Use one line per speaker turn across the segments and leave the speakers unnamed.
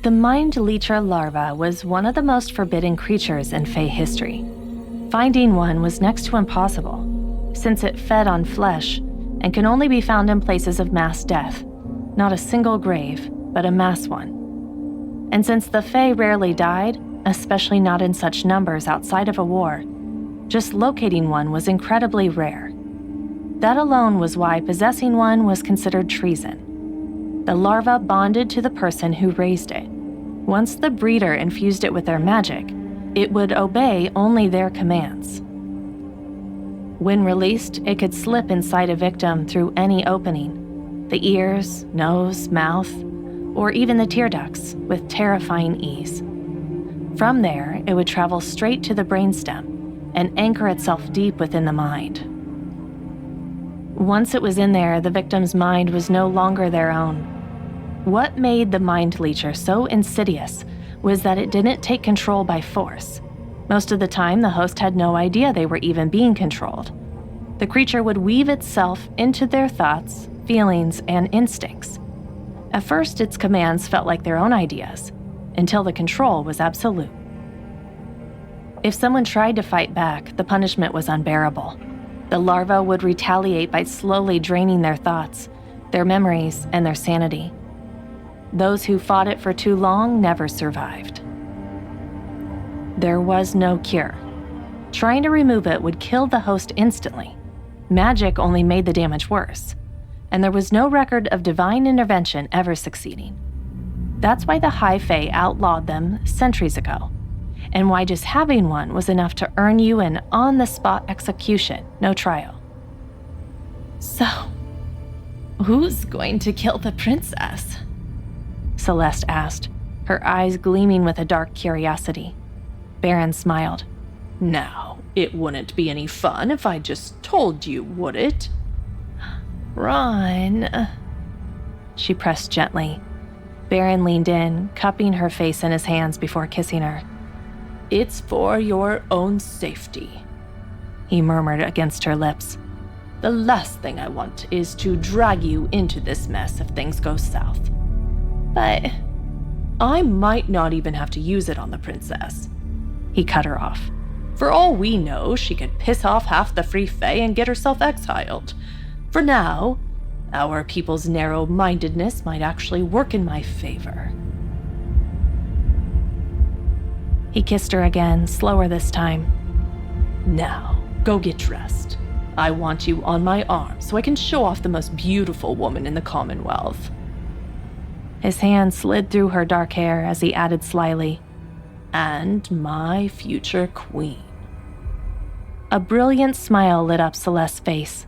The mind leecher larva was one of the most forbidden creatures in Fae history. Finding one was next to impossible, since it fed on flesh and can only be found in places of mass death, not a single grave, but a mass one. And since the Fae rarely died, especially not in such numbers outside of a war, just locating one was incredibly rare. That alone was why possessing one was considered treason. The larva bonded to the person who raised it. Once the breeder infused it with their magic, it would obey only their commands. When released, it could slip inside a victim through any opening, the ears, nose, mouth, or even the tear ducts, with terrifying ease. From there, it would travel straight to the brainstem and anchor itself deep within the mind. Once it was in there, the victim's mind was no longer their own. What made the mind leecher so insidious was that it didn't take control by force. Most of the time, the host had no idea they were even being controlled. The creature would weave itself into their thoughts, feelings, and instincts. At first, its commands felt like their own ideas, until the control was absolute. If someone tried to fight back, the punishment was unbearable. The larva would retaliate by slowly draining their thoughts, their memories, and their sanity. Those who fought it for too long never survived. There was no cure. Trying to remove it would kill the host instantly. Magic only made the damage worse, and there was no record of divine intervention ever succeeding. That's why the High Fae outlawed them centuries ago, and why just having one was enough to earn you an on-the-spot execution, no trial.
So, who's going to kill the princess?
Celeste asked, her eyes gleaming with a dark curiosity. Baron smiled.
Now, it wouldn't be any fun if I just told you, would it?
Ron. She pressed gently. Baron leaned in, cupping her face in his hands before kissing her.
It's for your own safety,
he murmured against her lips.
The last thing I want is to drag you into this mess if things go south. But I might not even have to use it on the princess.
He cut her off.
For all we know, she could piss off half the Free Fae and get herself exiled. For now, our people's narrow-mindedness might actually work in my favor.
He kissed her again, slower this time.
Now, go get dressed. I want you on my arm so I can show off the most beautiful woman in the Commonwealth.
His hand slid through her dark hair as he added slyly,
and my future queen.
A brilliant smile lit up Celeste's face.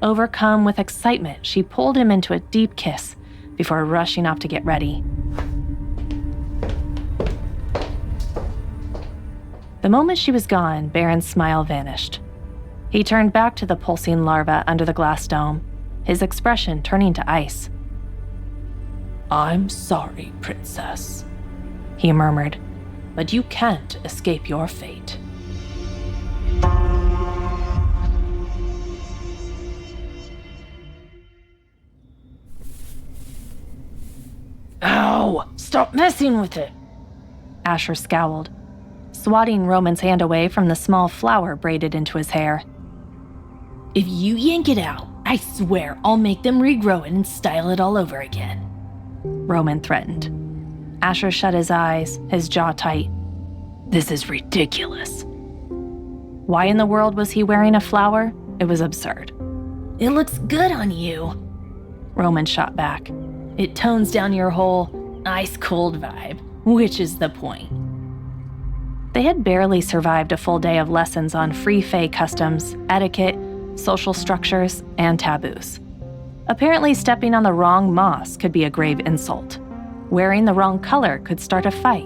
Overcome with excitement, she pulled him into a deep kiss before rushing off to get ready. The moment she was gone, Baron's smile vanished. He turned back to the pulsing larva under the glass dome, his expression turning to ice.
I'm sorry, princess,
he murmured,
but you can't escape your fate.
Ow! Stop messing with it! Asher scowled, swatting Roman's hand away from the small flower braided into his hair.
If you yank it out, I swear I'll make them regrow it and style it all over again,
Roman threatened. Asher shut his eyes, his jaw tight. This is ridiculous. Why in the world was he wearing a flower? It was absurd.
It looks good on you,
Roman shot back.
It tones down your whole ice-cold vibe, which is the point.
They had barely survived a full day of lessons on Free Fae customs, etiquette, social structures, and taboos. Apparently, stepping on the wrong moss could be a grave insult. Wearing the wrong color could start a fight.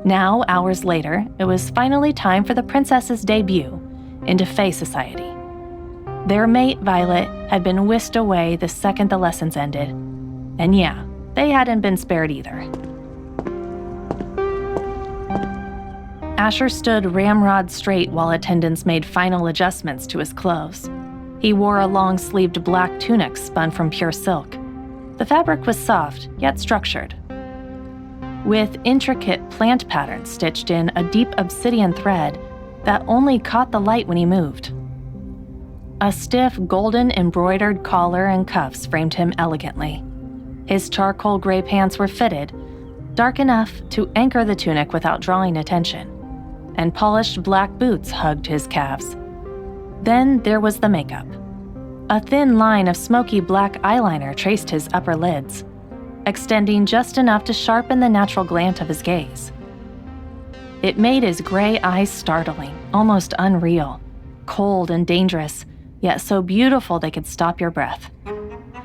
Now, hours later, it was finally time for the princess's debut into Fae society. Their mate, Violet, had been whisked away the second the lessons ended. And yeah, they hadn't been spared either. Asher stood ramrod straight while attendants made final adjustments to his clothes. He wore a long-sleeved black tunic spun from pure silk. The fabric was soft, yet structured. with intricate plant patterns stitched in a deep obsidian thread that only caught the light when he moved. A stiff golden embroidered collar and cuffs framed him elegantly. His charcoal gray pants were fitted, dark enough to anchor the tunic without drawing attention, and polished black boots hugged his calves. Then there was the makeup. A thin line of smoky black eyeliner traced his upper lids, extending just enough to sharpen the natural glint of his gaze. It made his gray eyes startling, almost unreal, cold and dangerous, yet so beautiful they could stop your breath.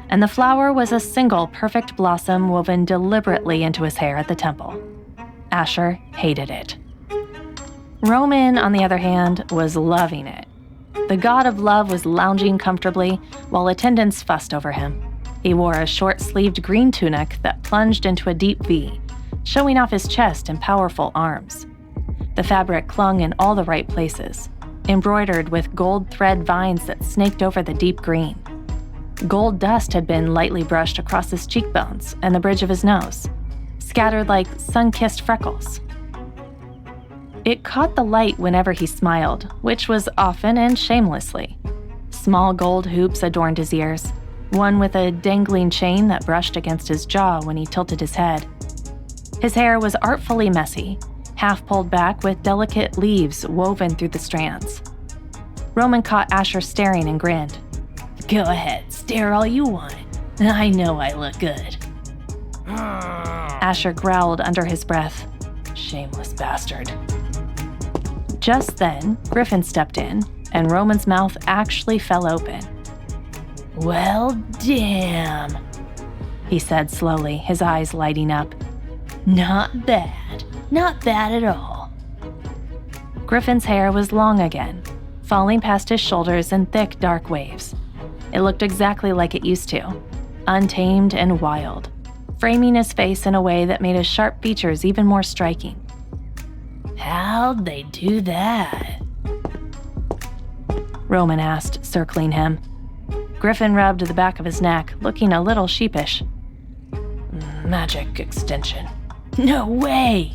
And the flower was a single perfect blossom woven deliberately into his hair at the temple. Asher hated it. Roman, on the other hand, was loving it. The god of love was lounging comfortably while attendants fussed over him. He wore a short-sleeved green tunic that plunged into a deep V, showing off his chest and powerful arms. The fabric clung in all the right places, embroidered with gold thread vines that snaked over the deep green. Gold dust had been lightly brushed across his cheekbones and the bridge of his nose, scattered like sun-kissed freckles. It caught the light whenever he smiled, which was often and shamelessly. Small gold hoops adorned his ears, one with a dangling chain that brushed against his jaw when he tilted his head. His hair was artfully messy, half pulled back with delicate leaves woven through the strands. Roman caught Asher staring and grinned.
Go ahead, stare all you want. I know I look good.
Asher growled under his breath.
Shameless bastard.
Just then, Griffin stepped in, and Roman's mouth actually fell open.
Well, damn,
he said slowly, his eyes lighting up.
Not bad. Not bad at all.
Griffin's hair was long again, falling past his shoulders in thick, dark waves. It looked exactly like it used to, untamed and wild, framing his face in a way that made his sharp features even more striking.
How'd they do that?
Roman asked, circling him. Griffin rubbed the back of his neck, looking a little sheepish.
Magic extension. No way!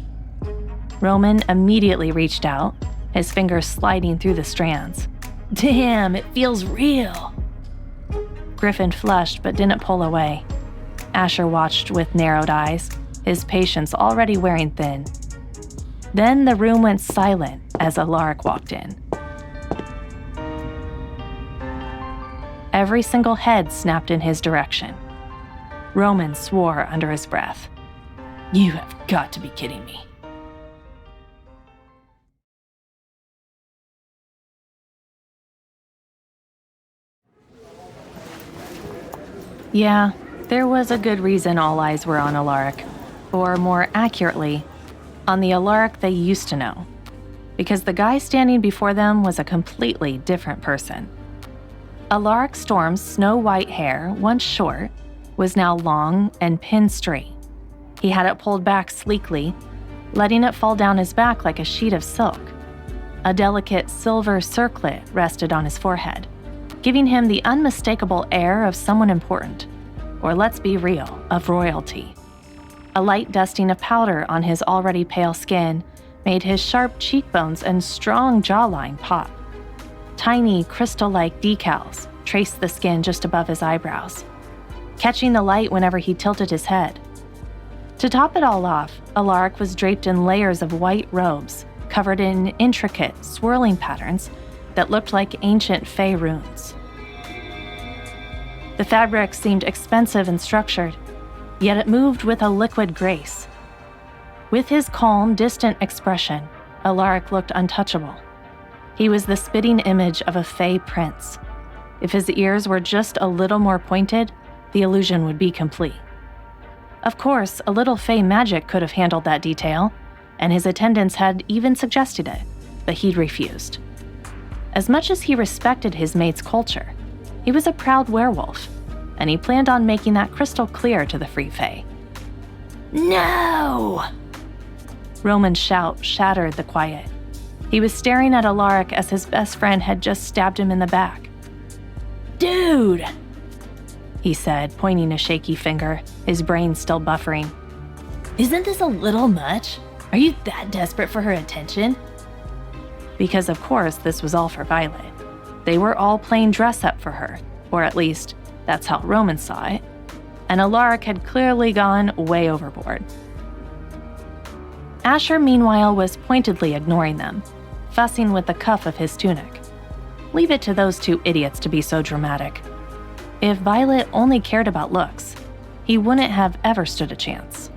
Roman immediately reached out, his fingers sliding through the strands.
Damn, it feels real.
Griffin flushed but didn't pull away. Asher watched with narrowed eyes, his patience already wearing thin. Then the room went silent as Alaric walked in. Every single head snapped in his direction. Roman swore under his breath.
You have got to be kidding me.
Yeah, there was a good reason all eyes were on Alaric, or more accurately, on the Alaric they used to know, because the guy standing before them was a completely different person. Alaric Storm's snow-white hair, once short, was now long and pinned straight. He had it pulled back sleekly, letting it fall down his back like a sheet of silk. A delicate silver circlet rested on his forehead, giving him the unmistakable air of someone important, or let's be real, of royalty. A light dusting of powder on his already pale skin made his sharp cheekbones and strong jawline pop. Tiny, crystal-like decals traced the skin just above his eyebrows, catching the light whenever he tilted his head. To top it all off, Alaric was draped in layers of white robes, covered in intricate, swirling patterns that looked like ancient Fey runes. The fabric seemed expensive and structured, yet it moved with a liquid grace. With his calm, distant expression, Alaric looked untouchable. He was the spitting image of a Fey prince. If his ears were just a little more pointed, the illusion would be complete. Of course, a little Fey magic could have handled that detail, and his attendants had even suggested it, but he'd refused. As much as he respected his mate's culture, he was a proud werewolf, and he planned on making that crystal clear to the Free Fae.
No!
Roman's shout shattered the quiet. He was staring at Alaric as his best friend had just stabbed him in the back.
Dude!
He said, pointing a shaky finger, his brain still buffering. Isn't this a little much? Are you that desperate for her attention? Because of course this was all for Violet. They were all playing dress up for her, or at least that's how Roman saw it, and Alaric had clearly gone way overboard. Asher, meanwhile, was pointedly ignoring them, fussing with the cuff of his tunic. Leave it to those two idiots to be so dramatic. If Violet only cared about looks, he wouldn't have ever stood a chance.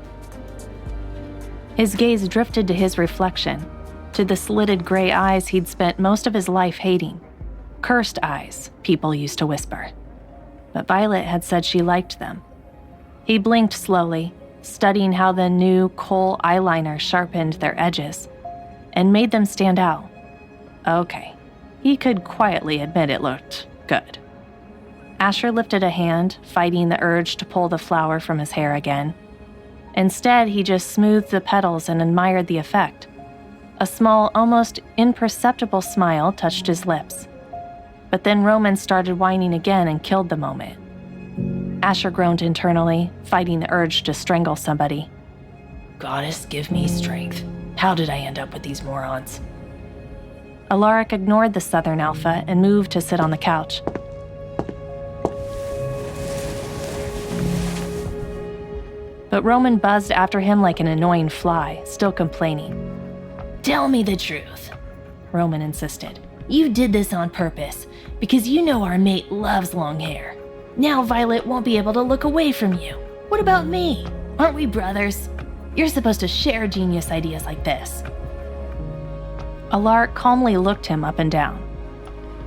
His gaze drifted to his reflection, to the slitted gray eyes he'd spent most of his life hating. Cursed eyes, people used to whisper. But Violet had said she liked them. He blinked slowly, studying how the new kohl eyeliner sharpened their edges and made them stand out. Okay, he could quietly admit it looked good. Asher lifted a hand, fighting the urge to pull the flower from his hair again. Instead, he just smoothed the petals and admired the effect. A small, almost imperceptible smile touched his lips. But then Roman started whining again and killed the moment. Asher groaned internally, fighting the urge to strangle somebody. Goddess, give me strength. How did I end up with these morons? Alaric ignored the Southern Alpha and moved to sit on the couch. But Roman buzzed after him like an annoying fly, still complaining. Tell me the truth, Roman insisted. You did this on purpose, because you know our mate loves long hair. Now Violet won't be able to look away from you. What about me? Aren't we brothers? You're supposed to share genius ideas like this. Alaric calmly looked him up and down.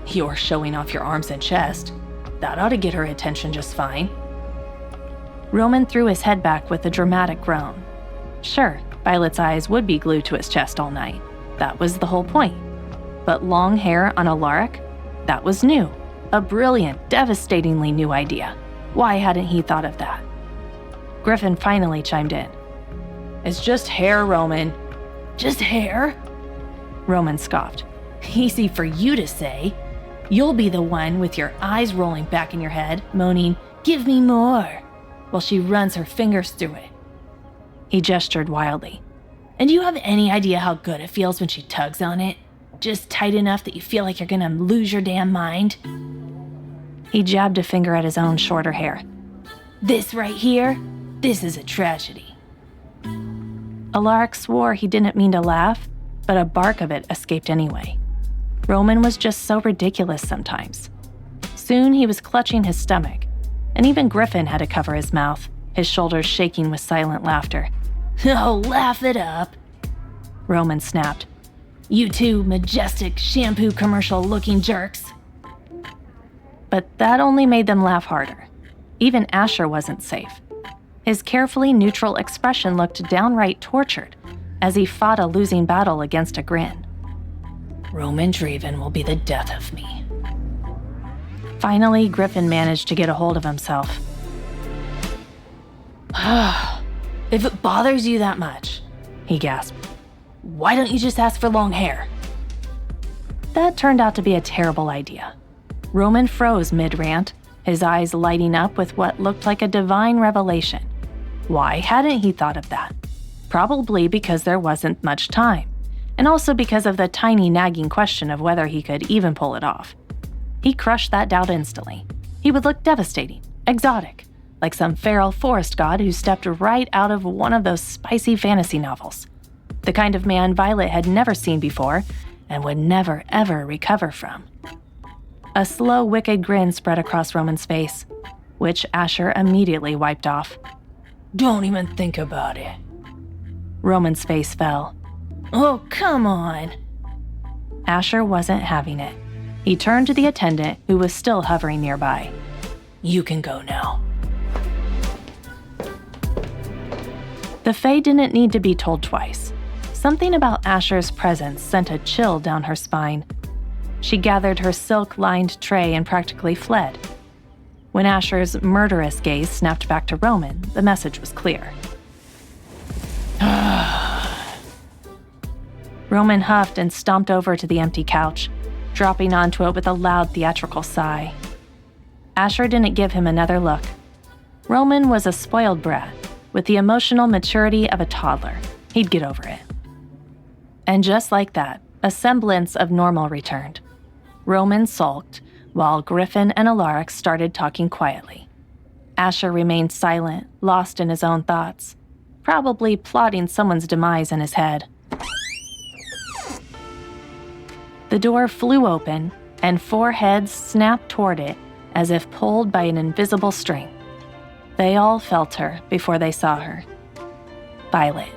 You're showing off your arms and chest. That ought to get her attention just fine. Roman threw his head back with a dramatic groan. Sure, Violet's eyes would be glued to his chest all night. That was the whole point. But long hair on Alaric? That was new. A brilliant, devastatingly new idea. Why hadn't he thought of that? Griffin finally chimed in. It's just hair, Roman. Just hair? Roman scoffed. Easy for you to say. You'll be the one with your eyes rolling back in your head, moaning, "Give me more," while she runs her fingers through it. He gestured wildly. And do you have any idea how good it feels when she tugs on it? Just tight enough that you feel like you're gonna lose your damn mind? He jabbed a finger at his own shorter hair. This right here? This is a tragedy. Alaric swore he didn't mean to laugh, but a bark of it escaped anyway. Roman was just so ridiculous sometimes. Soon he was clutching his stomach, and even Griffin had to cover his mouth, his shoulders shaking with silent laughter. Oh, laugh it up, Roman snapped. You two majestic shampoo commercial-looking jerks. But that only made them laugh harder. Even Asher wasn't safe. His carefully neutral expression looked downright tortured as he fought a losing battle against a grin. Roman Draven will be the death of me. Finally, Griffin managed to get a hold of himself. If it bothers you that much, he gasped, why don't you just ask for long hair? That turned out to be a terrible idea. Roman froze mid-rant, his eyes lighting up with what looked like a divine revelation. Why hadn't he thought of that? Probably because there wasn't much time, and also because of the tiny nagging question of whether he could even pull it off. He crushed that doubt instantly. He would look devastating, exotic, like some feral forest god who stepped right out of one of those spicy fantasy novels. The kind of man Violet had never seen before and would never, ever recover from. A slow, wicked grin spread across Roman's face, which Asher immediately wiped off. Don't even think about it. Roman's face fell. Oh, come on. Asher wasn't having it. He turned to the attendant, who was still hovering nearby. You can go now. The Fae didn't need to be told twice. Something about Asher's presence sent a chill down her spine. She gathered her silk-lined tray and practically fled. When Asher's murderous gaze snapped back to Roman, the message was clear. Roman huffed and stomped over to the empty couch, dropping onto it with a loud theatrical sigh. Asher didn't give him another look. Roman was a spoiled brat, with the emotional maturity of a toddler. He'd get over it. And just like that, a semblance of normal returned. Roman sulked, while Griffin and Alaric started talking quietly. Asher remained silent, lost in his own thoughts, probably plotting someone's demise in his head. The door flew open, and 4 heads snapped toward it as if pulled by an invisible string. They all felt her before they saw her. Violet.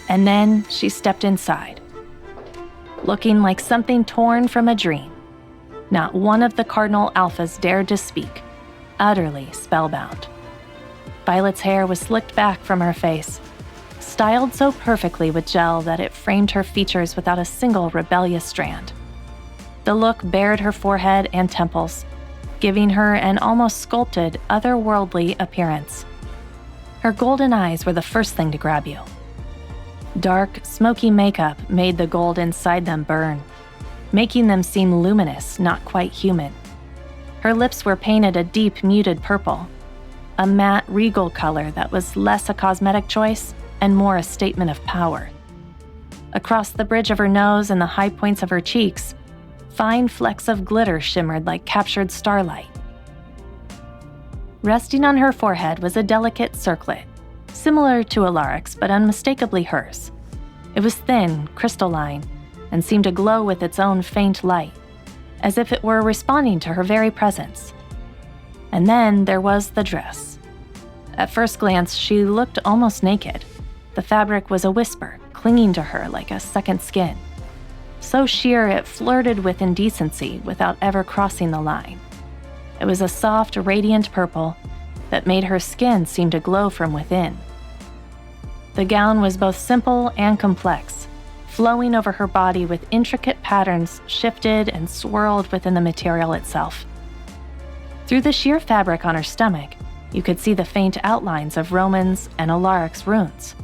And then she stepped inside, looking like something torn from a dream. Not one of the Cardinal Alphas dared to speak, utterly spellbound. Violet's hair was slicked back from her face, styled so perfectly with gel that it framed her features without a single rebellious strand. The look bared her forehead and temples, giving her an almost sculpted, otherworldly appearance. Her golden eyes were the first thing to grab you. Dark, smoky makeup made the gold inside them burn, making them seem luminous, not quite human. Her lips were painted a deep, muted purple, a matte, regal color that was less a cosmetic choice and more a statement of power. Across the bridge of her nose and the high points of her cheeks, fine flecks of glitter shimmered like captured starlight. Resting on her forehead was a delicate circlet, similar to Alaric's but unmistakably hers. It was thin, crystalline, and seemed to glow with its own faint light, as if it were responding to her very presence. And then there was the dress. At first glance, she looked almost naked. The fabric was a whisper, clinging to her like a second skin. So sheer it flirted with indecency without ever crossing the line. It was a soft, radiant purple that made her skin seem to glow from within. The gown was both simple and complex, flowing over her body with intricate patterns shifted and swirled within the material itself. Through the sheer fabric on her stomach, you could see the faint outlines of Roman's and Alaric's runes.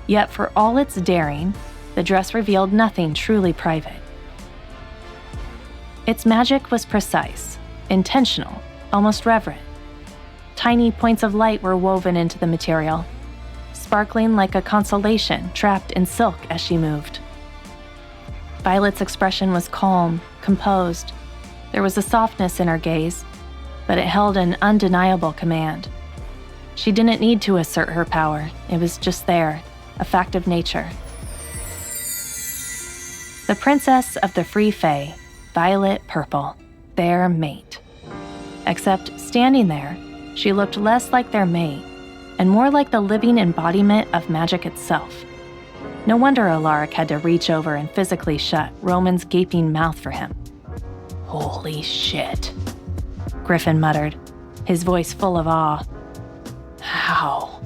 Yet for all its daring, the dress revealed nothing truly private. Its magic was precise, intentional, almost reverent. Tiny points of light were woven into the material, sparkling like a constellation trapped in silk as she moved. Violet's expression was calm, composed. There was a softness in her gaze, but it held an undeniable command. She didn't need to assert her power. It was just there, a fact of nature. The princess of the Free Fae, Violet Purple, their mate. Except standing there, she looked less like their mate and more like the living embodiment of magic itself. No wonder Alaric had to reach over and physically shut Roman's gaping mouth for him. "Holy shit," Griffin muttered, his voice full of awe. "How?"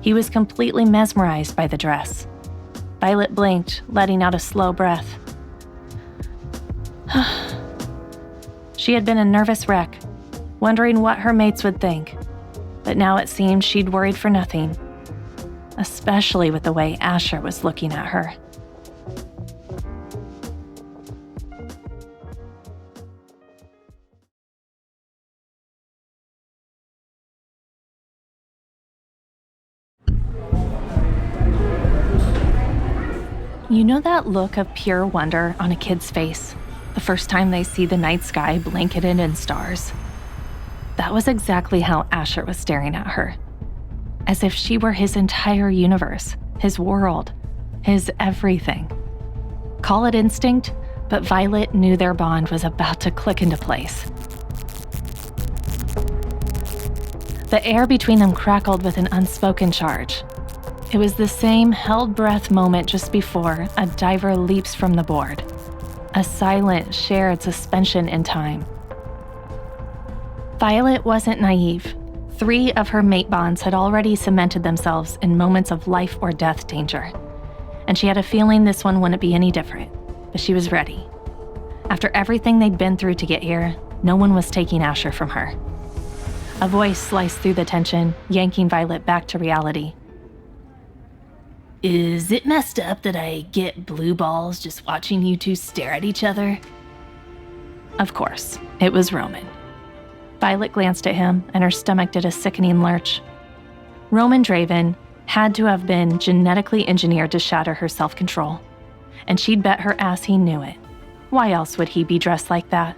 He was completely mesmerized by the dress. Violet blinked, letting out a slow breath. She had been a nervous wreck, wondering what her mates would think. But now it seemed she'd worried for nothing, especially with the way Asher was looking at her. You know that look of pure wonder on a kid's face, the first time they see the night sky blanketed in stars? That was exactly how Asher was staring at her, as if she were his entire universe, his world, his everything. Call it instinct, but Violet knew their bond was about to click into place. The air between them crackled with an unspoken charge. It was the same held breath moment just before a diver leaps from the board, a silent, shared suspension in time. Violet wasn't naive. 3 of her mate bonds had already cemented themselves in moments of life or death danger, and she had a feeling this one wouldn't be any different, but she was ready. After everything they'd been through to get here, no one was taking Asher from her. A voice sliced through the tension, yanking Violet back to reality. "Is it messed up that I get blue balls just watching you two stare at each other?" Of course, it was Roman. Violet glanced at him, and her stomach did a sickening lurch. Roman Draven had to have been genetically engineered to shatter her self-control, and she'd bet her ass he knew it. Why else would he be dressed like that?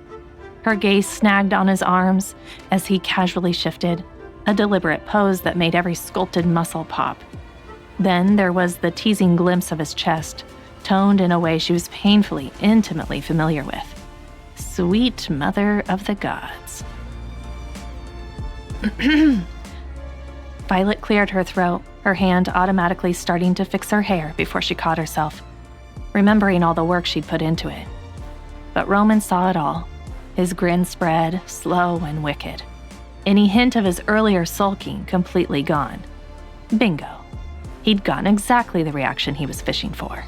Her gaze snagged on his arms as he casually shifted, a deliberate pose that made every sculpted muscle pop. Then there was the teasing glimpse of his chest, toned in a way she was painfully, intimately familiar with. Sweet mother of the gods. Violet cleared her throat, her hand automatically starting to fix her hair before she caught herself, remembering all the work she'd put into it. But Roman saw it all, his grin spread, slow and wicked. Any hint of his earlier sulking completely gone. Bingo. He'd gotten exactly the reaction he was fishing for.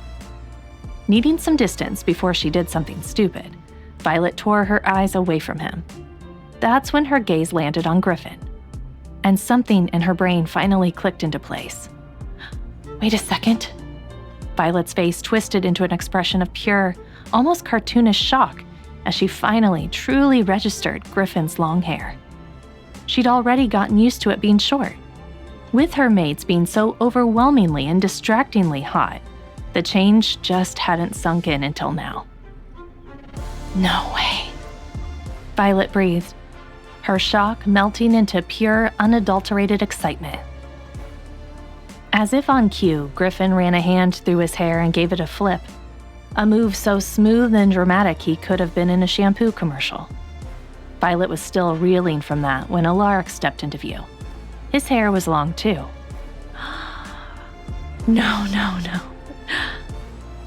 Needing some distance before she did something stupid, Violet tore her eyes away from him. That's when her gaze landed on Griffin, and something in her brain finally clicked into place. Wait a second. Violet's face twisted into an expression of pure, almost cartoonish shock as she finally truly registered Griffin's long hair. She'd already gotten used to it being short. With her mates being so overwhelmingly and distractingly hot, the change just hadn't sunk in until now. No way. Violet breathed, her shock melting into pure, unadulterated excitement. As if on cue, Griffin ran a hand through his hair and gave it a flip, a move so smooth and dramatic he could have been in a shampoo commercial. Violet was still reeling from that when Alaric stepped into view. His hair was long too. No.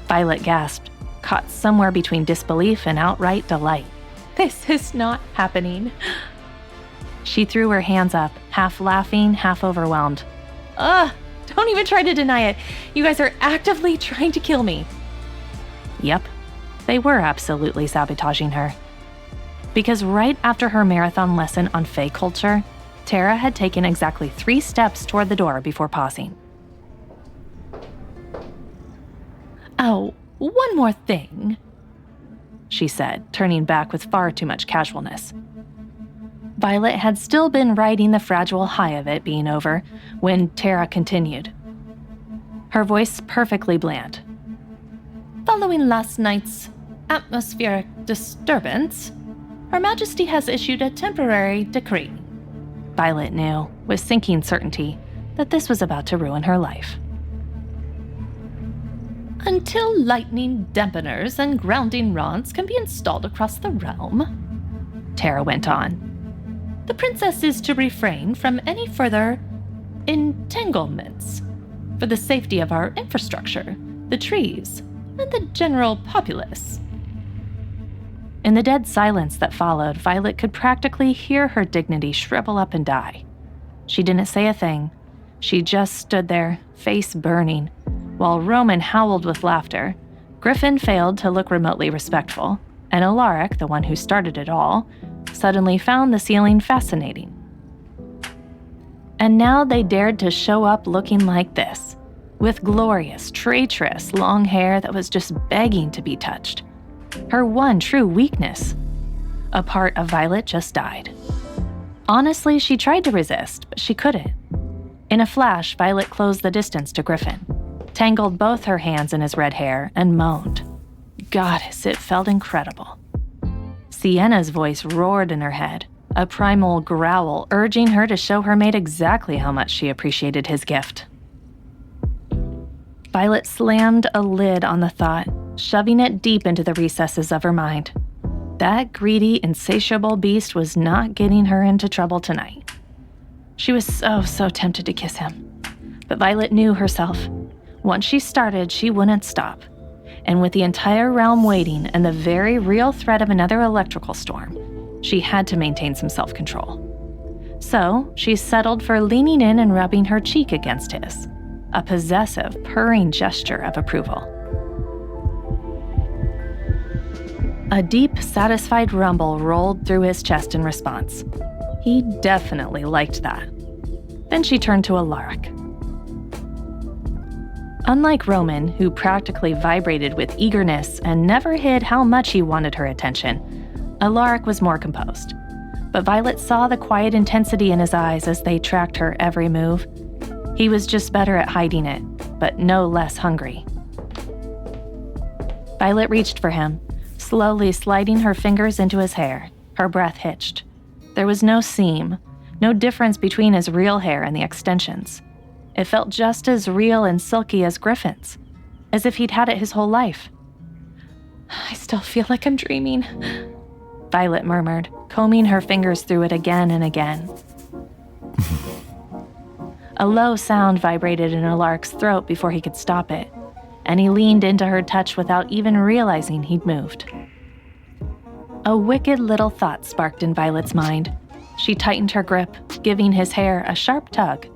Violet gasped, caught somewhere between disbelief and outright delight. This is not happening. She threw her hands up, half laughing, half overwhelmed. Don't even try to deny it. You guys are actively trying to kill me. Yep, they were absolutely sabotaging her. Because right after her marathon lesson on Fae culture, Tara had taken exactly 3 steps toward the door before pausing. Oh, one more thing, she said, turning back with far too much casualness. Violet had still been riding the fragile high of it being over when Tara continued, her voice perfectly bland. Following last night's atmospheric disturbance, Her Majesty has issued a temporary decree. Violet knew, with sinking certainty, that this was about to ruin her life. Until lightning dampeners and grounding rods can be installed across the realm, Tara went on, the princess is to refrain from any further entanglements for the safety of our infrastructure, the trees, and the general populace. In the dead silence that followed, Violet could practically hear her dignity shrivel up and die. She didn't say a thing. She just stood there, face burning, while Roman howled with laughter. Griffin failed to look remotely respectful, and Alaric, the one who started it all, suddenly found the ceiling fascinating. And now they dared to show up looking like this, with glorious, traitorous long hair that was just begging to be touched. Her one true weakness. A part of Violet just died. Honestly, she tried to resist, but she couldn't. In a flash, Violet closed the distance to Griffin, tangled both her hands in his red hair, and moaned. Goddess, it felt incredible. Sienna's voice roared in her head, a primal growl urging her to show her mate exactly how much she appreciated his gift. Violet slammed a lid on the thought, shoving it deep into the recesses of her mind. That greedy, insatiable beast was not getting her into trouble tonight. She was so tempted to kiss him. But Violet knew herself. Once she started, she wouldn't stop. And with the entire realm waiting and the very real threat of another electrical storm, she had to maintain some self-control. So she settled for leaning in and rubbing her cheek against his, a possessive, purring gesture of approval. A deep, satisfied rumble rolled through his chest in response. He definitely liked that. Then she turned to Alaric. Unlike Roman, who practically vibrated with eagerness and never hid how much he wanted her attention, Alaric was more composed. but Violet saw the quiet intensity in his eyes as they tracked her every move. He was just better at hiding it, but no less hungry. Violet reached for him, slowly sliding her fingers into his hair. Her breath hitched. There was no seam, no difference between his real hair and the extensions. It felt just as real and silky as Griffin's, as if he'd had it his whole life. "I still feel like I'm dreaming," Violet murmured, combing her fingers through it again and again. A low sound vibrated in Alaric's throat before he could stop it, and he leaned into her touch without even realizing he'd moved. A wicked little thought sparked in Violet's mind. She tightened her grip, giving his hair a sharp tug.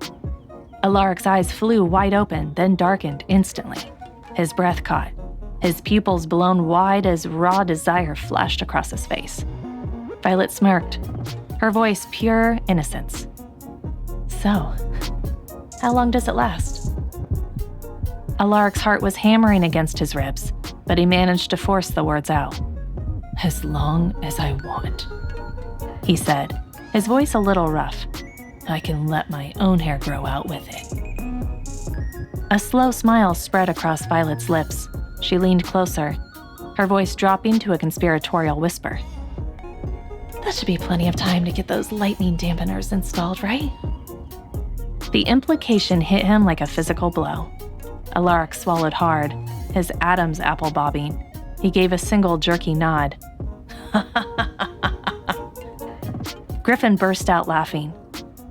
Alaric's eyes flew wide open, then darkened instantly. His breath caught, his pupils blown wide as raw desire flashed across his face. Violet smirked, her voice pure innocence. "So, how long does it last?" Alaric's heart was hammering against his ribs, but he managed to force the words out. "As long as I want," he said, his voice a little rough. "I can let my own hair grow out with it." A slow smile spread across Violet's lips. She leaned closer, her voice dropping to a conspiratorial whisper. "That should be plenty of time to get those lightning dampeners installed, right?" The implication hit him like a physical blow. Alaric swallowed hard, his atoms apple bobbing. He gave a single jerky nod. Griffin burst out laughing.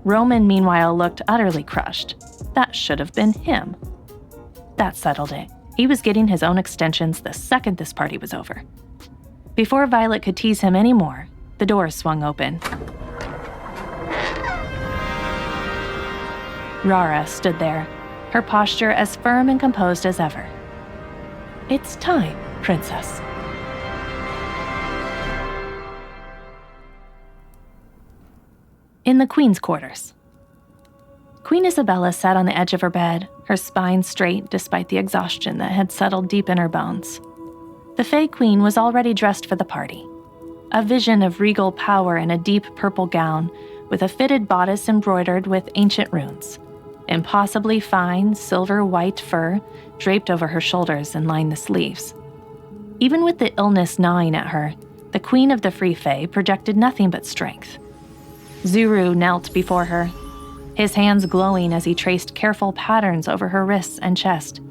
Roman, meanwhile, looked utterly crushed. That should have been him. That settled it. He was getting his own extensions the second this party was over. Before Violet could tease him anymore, the door swung open. Rara stood there, her posture as firm and composed as ever. "It's time, Princess." In the Queen's quarters. Queen Isabella sat on the edge of her bed, her spine straight despite the exhaustion that had settled deep in her bones. The Fae Queen was already dressed for the party. A vision of regal power in a deep purple gown with a fitted bodice embroidered with ancient runes. Impossibly fine, silver-white fur draped over her shoulders and lined the sleeves. Even with the illness gnawing at her, the Queen of the Free Fae projected nothing but strength. Zuru knelt before her, his hands glowing as he traced careful patterns over her wrists and chest.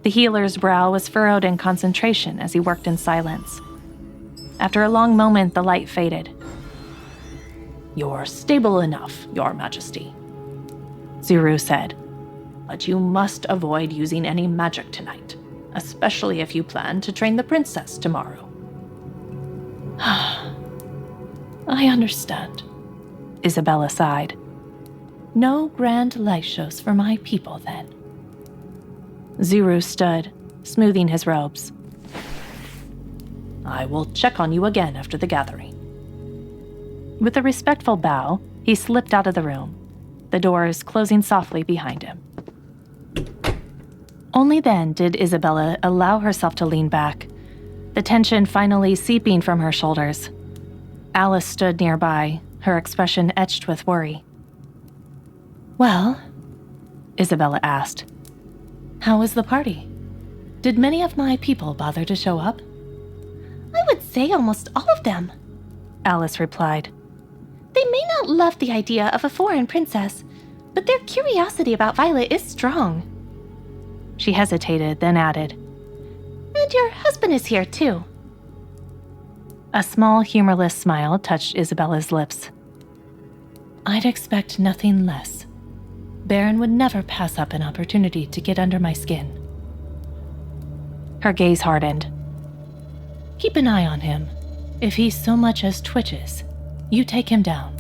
The healer's brow was furrowed in concentration as he worked in silence. After a long moment, the light faded. "You're stable enough, Your Majesty," Zuru said, "but you must avoid using any magic tonight, especially if you plan to train the princess tomorrow." "I understand," Isabella sighed. "No grand light shows for my people, then." Zuru stood, smoothing his robes. "I will check on you again after the gathering." With a respectful bow, he slipped out of the room, the doors closing softly behind him. Only then did Isabella allow herself to lean back, the tension finally seeping from her shoulders. Alice stood nearby, her expression etched with worry. "Well," Isabella asked, "how was the party? Did many of my people bother to show up?"
"I would say almost all of them,"
Alice replied.
"They may not love the idea of a foreign princess, but their curiosity about Violet is strong."
She hesitated, then added,
"And your husband is here, too."
A small, humorless smile touched Isabella's lips. "I'd expect nothing less. Baron would never pass up an opportunity to get under my skin." Her gaze hardened. "Keep an eye on him. If he so much as twitches, you take him down."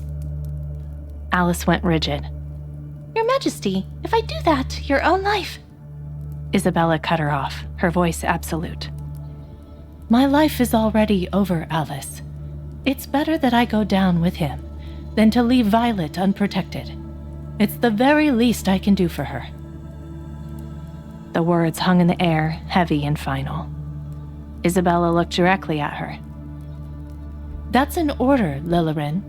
Alice went rigid.
"Your Majesty, if I do that, your own life."
Isabella cut her off, her voice absolute. "My life is already over, Alice. It's better that I go down with him than to leave Violet unprotected. It's the very least I can do for her." The words hung in the air, heavy and final. Isabella looked directly at her. "That's an order, Lillerin,"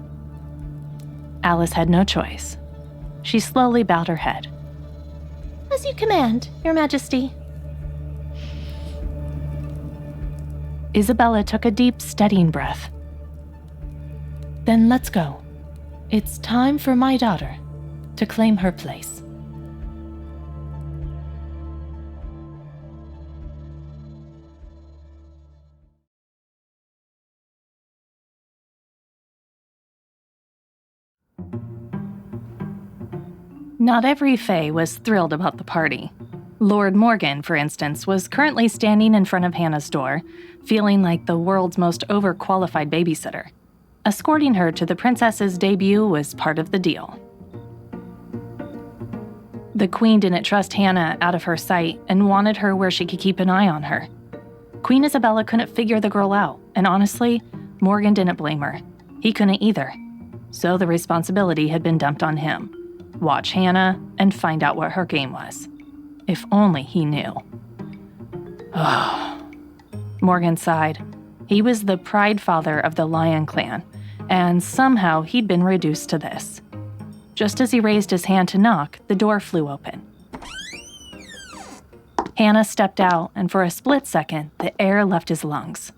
Alice had no choice. She slowly bowed her head.
As you command, Your Majesty.
Isabella took a deep, steadying breath. Then let's go. It's time for my daughter to claim her place. Not every Fae was thrilled about the party. Lord Morgan, for instance, was currently standing in front of Hannah's door, feeling like the world's most overqualified babysitter. Escorting her to the princess's debut was part of the deal. The queen didn't trust Hannah out of her sight and wanted her where she could keep an eye on her. Queen Isabella couldn't figure the girl out, and honestly, Morgan didn't blame her. He couldn't either. So the responsibility had been dumped on him. Watch Hannah and find out what her game was. If only he knew. Morgan sighed. He was the pride father of the Lion clan, and somehow he'd been reduced to this. Just as he raised his hand to knock, the door flew open. Hannah stepped out, and for a split second, the air left his lungs.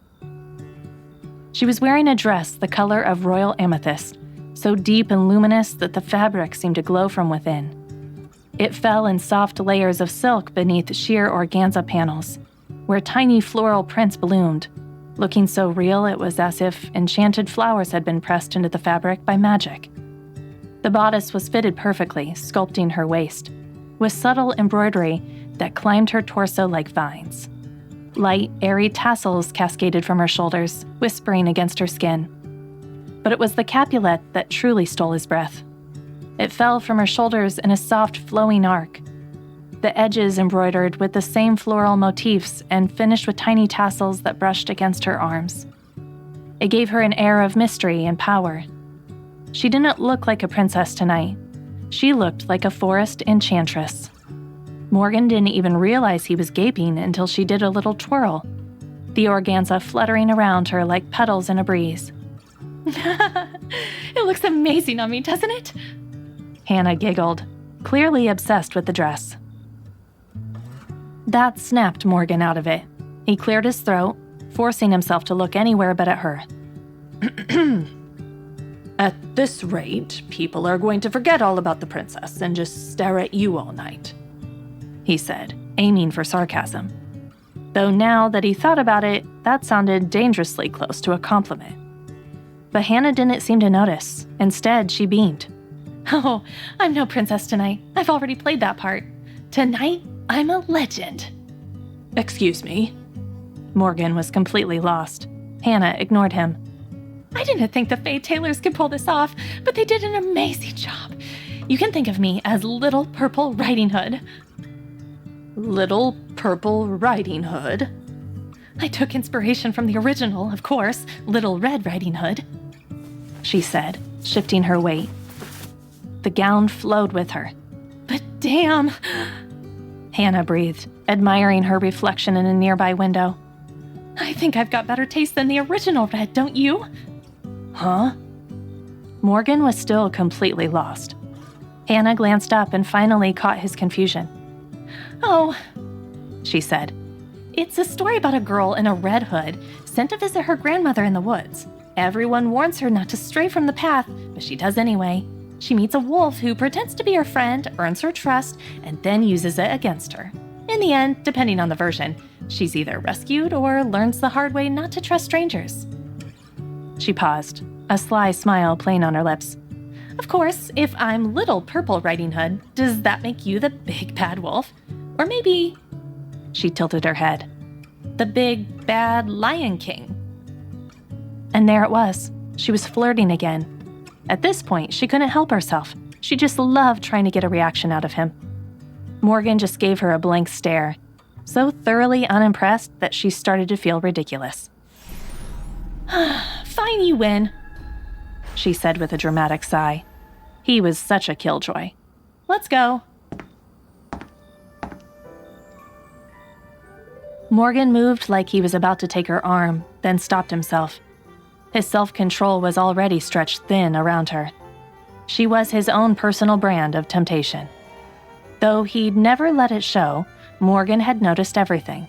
She was wearing a dress the color of royal amethyst, so deep and luminous that the fabric seemed to glow from within. It fell in soft layers of silk beneath sheer organza panels, where tiny floral prints bloomed, looking so real it was as if enchanted flowers had been pressed into the fabric by magic. The bodice was fitted perfectly, sculpting her waist, with subtle embroidery that climbed her torso like vines. Light, airy tassels cascaded from her shoulders, whispering against her skin. But it was the capulet that truly stole his breath. It fell from her shoulders in a soft, flowing arc, the edges embroidered with the same floral motifs and finished with tiny tassels that brushed against her arms. It gave her an air of mystery and power. She didn't look like a princess tonight. She looked like a forest enchantress. Morgan didn't even realize he was gaping until she did a little twirl, the organza fluttering around her like petals in a breeze.
It looks amazing on me, doesn't it?
Hannah giggled, clearly obsessed with the dress. That snapped Morgan out of it. He cleared his throat, forcing himself to look anywhere but at her.
At this rate, people are going to forget all about the princess and just stare at you all night,
he said, aiming for sarcasm. Though now that he thought about it, that sounded dangerously close to a compliment. But Hannah didn't seem to notice. Instead, she beamed.
Oh, I'm no princess tonight. I've already played that part. Tonight, I'm a legend.
Excuse me?
Morgan was completely lost. Hannah ignored him.
I didn't think the Fae Taylors could pull this off, but they did an amazing job. You can think of me as Little Purple Riding Hood.
Little Purple Riding Hood?
I took inspiration from the original, of course, Little Red Riding Hood,
she said, shifting her weight. The gown flowed with her.
But damn!
Hannah breathed, admiring her reflection in a nearby window.
I think I've got better taste than the original red, don't you?
Huh? Morgan was still completely lost. Hannah glanced up and finally caught his confusion.
Oh,
she said.
It's a story about a girl in a red hood sent to visit her grandmother in the woods. Everyone warns her not to stray from the path, but she does anyway. She meets a wolf who pretends to be her friend, earns her trust, and then uses it against her. In the end, depending on the version, she's either rescued or learns the hard way not to trust strangers.
She paused, a sly smile playing on her lips.
Of course, if I'm Little Purple Riding Hood, does that make you the big bad wolf? Or maybe...
She tilted her head.
The big bad Lion King.
And there it was. She was flirting again. At this point, she couldn't help herself. She just loved trying to get a reaction out of him. Morgan just gave her a blank stare, so thoroughly unimpressed that she started to feel ridiculous.
Fine, you win,
she said with a dramatic sigh. He was such a killjoy.
Let's go.
Morgan moved like he was about to take her arm, then stopped himself. His self-control was already stretched thin around her. She was his own personal brand of temptation. Though he'd never let it show, Morgan had noticed everything,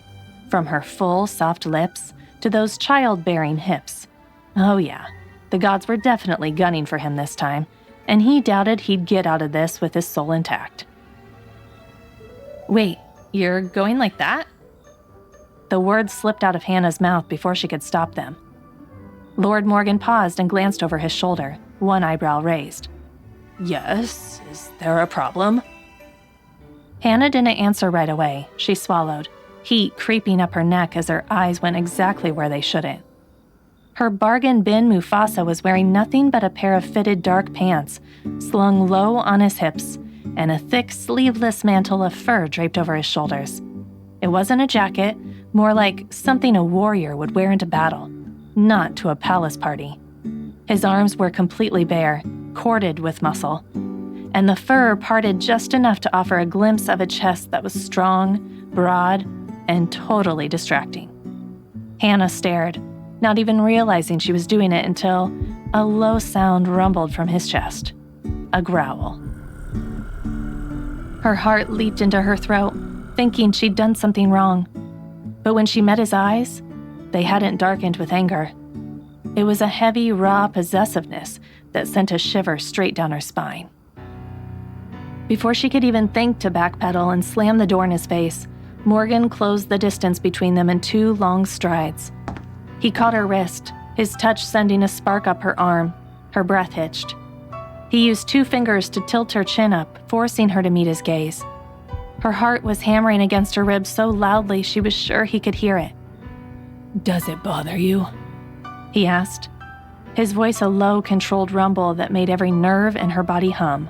from her full, soft lips to those childbearing hips. Oh yeah, the gods were definitely gunning for him this time, and he doubted he'd get out of this with his soul intact.
Wait, you're going like that?
The words slipped out of Hannah's mouth before she could stop them. Lord Morgan paused and glanced over his shoulder, one eyebrow raised.
Yes, is there a problem?
Hannah didn't answer right away. She swallowed, heat creeping up her neck as her eyes went exactly where they shouldn't. Her bargain bin Mufasa was wearing nothing but a pair of fitted dark pants, slung low on his hips, and a thick sleeveless mantle of fur draped over his shoulders. It wasn't a jacket, more like something a warrior would wear into battle, not to a palace party. His arms were completely bare, corded with muscle, and the fur parted just enough to offer a glimpse of a chest that was strong, broad, and totally distracting. Hannah stared, not even realizing she was doing it until a low sound rumbled from his chest. A growl. Her heart leaped into her throat, thinking she'd done something wrong. But when she met his eyes, they hadn't darkened with anger. It was a heavy, raw possessiveness that sent a shiver straight down her spine. Before she could even think to backpedal and slam the door in his face, Morgan closed the distance between them in 2 long strides. He caught her wrist, his touch sending a spark up her arm. Her breath hitched. He used 2 fingers to tilt her chin up, forcing her to meet his gaze. Her heart was hammering against her ribs so loudly she was sure he could hear it.
Does it bother you?
He asked, his voice a low, controlled rumble that made every nerve in her body hum.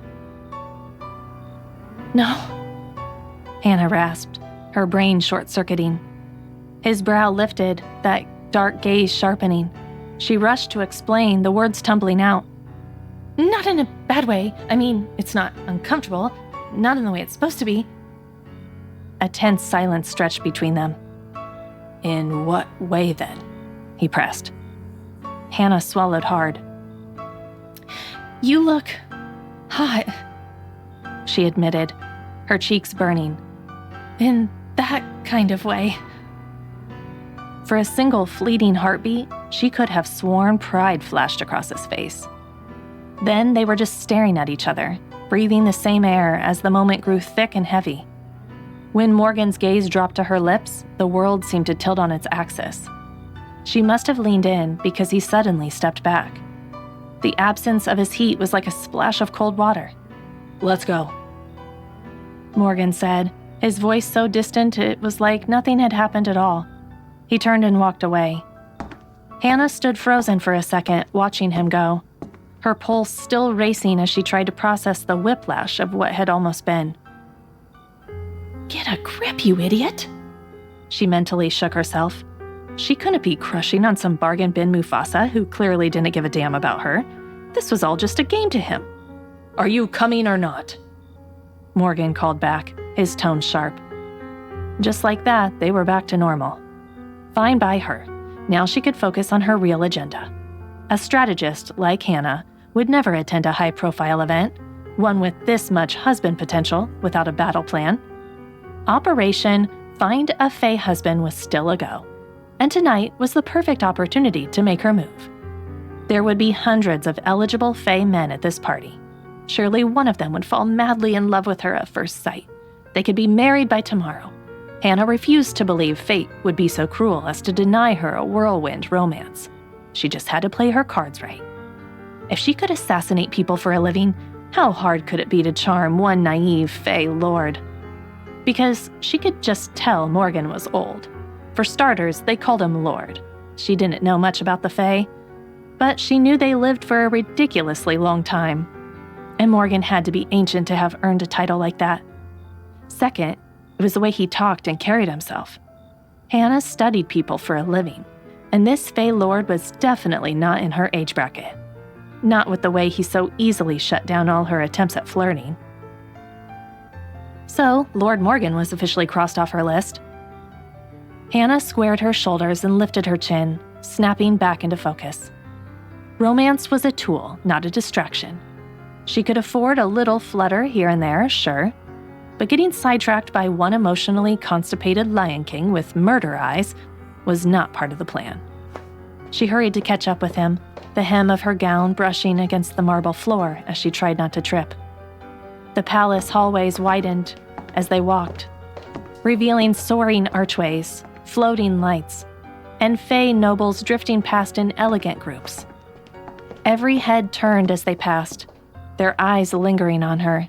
No,
Hannah rasped, her brain short-circuiting. His brow lifted, that dark gaze sharpening. She rushed to explain, the words tumbling out.
not in a bad way. I mean, it's not uncomfortable, not in the way it's supposed to be.
A tense silence stretched between them.
In what way, then?
He pressed. Hannah swallowed hard.
You look hot,
she admitted, her cheeks burning.
in that kind of way.
For a single fleeting heartbeat, she could have sworn pride flashed across his face. Then they were just staring at each other, breathing the same air as the moment grew thick and heavy. When Morgan's gaze dropped to her lips, the world seemed to tilt on its axis. She must have leaned in because he suddenly stepped back. The absence of his heat was like a splash of cold water.
Let's go,
Morgan said, his voice so distant it was like nothing had happened at all. He turned and walked away. Hannah stood frozen for a second, watching him go, her pulse still racing as she tried to process the whiplash of what had almost been.
Get a grip, you idiot.
She mentally shook herself. She couldn't be crushing on some bargain bin Mufasa who clearly didn't give a damn about her. This was all just a game to him.
Are you coming or not?
Morgan called back, his tone sharp. Just like that, they were back to normal. Fine by her. Now she could focus on her real agenda. A strategist like Hannah would never attend a high-profile event, one with this much husband potential without a battle plan. Operation Find a Fae Husband was still a go, and tonight was the perfect opportunity to make her move. There would be hundreds of eligible Fae men at this party. Surely one of them would fall madly in love with her at first sight. They could be married by tomorrow. Hannah refused to believe fate would be so cruel as to deny her a whirlwind romance. She just had to play her cards right. If she could assassinate people for a living, how hard could it be to charm one naive Fae lord? Because she could just tell Morgan was old. For starters, they called him Lord. She didn't know much about the Fae, but she knew they lived for a ridiculously long time. And Morgan had to be ancient to have earned a title like that. Second, it was the way he talked and carried himself. Hannah studied people for a living, and this Fae Lord was definitely not in her age bracket. Not with the way he so easily shut down all her attempts at flirting. So, Lord Morgan was officially crossed off her list. Hannah squared her shoulders and lifted her chin, snapping back into focus. Romance was a tool, not a distraction. She could afford a little flutter here and there, sure, but getting sidetracked by one emotionally constipated Lion King with murder eyes was not part of the plan. She hurried to catch up with him, the hem of her gown brushing against the marble floor as she tried not to trip. The palace hallways widened as they walked, revealing soaring archways, floating lights, and fey nobles drifting past in elegant groups. Every head turned as they passed, their eyes lingering on her.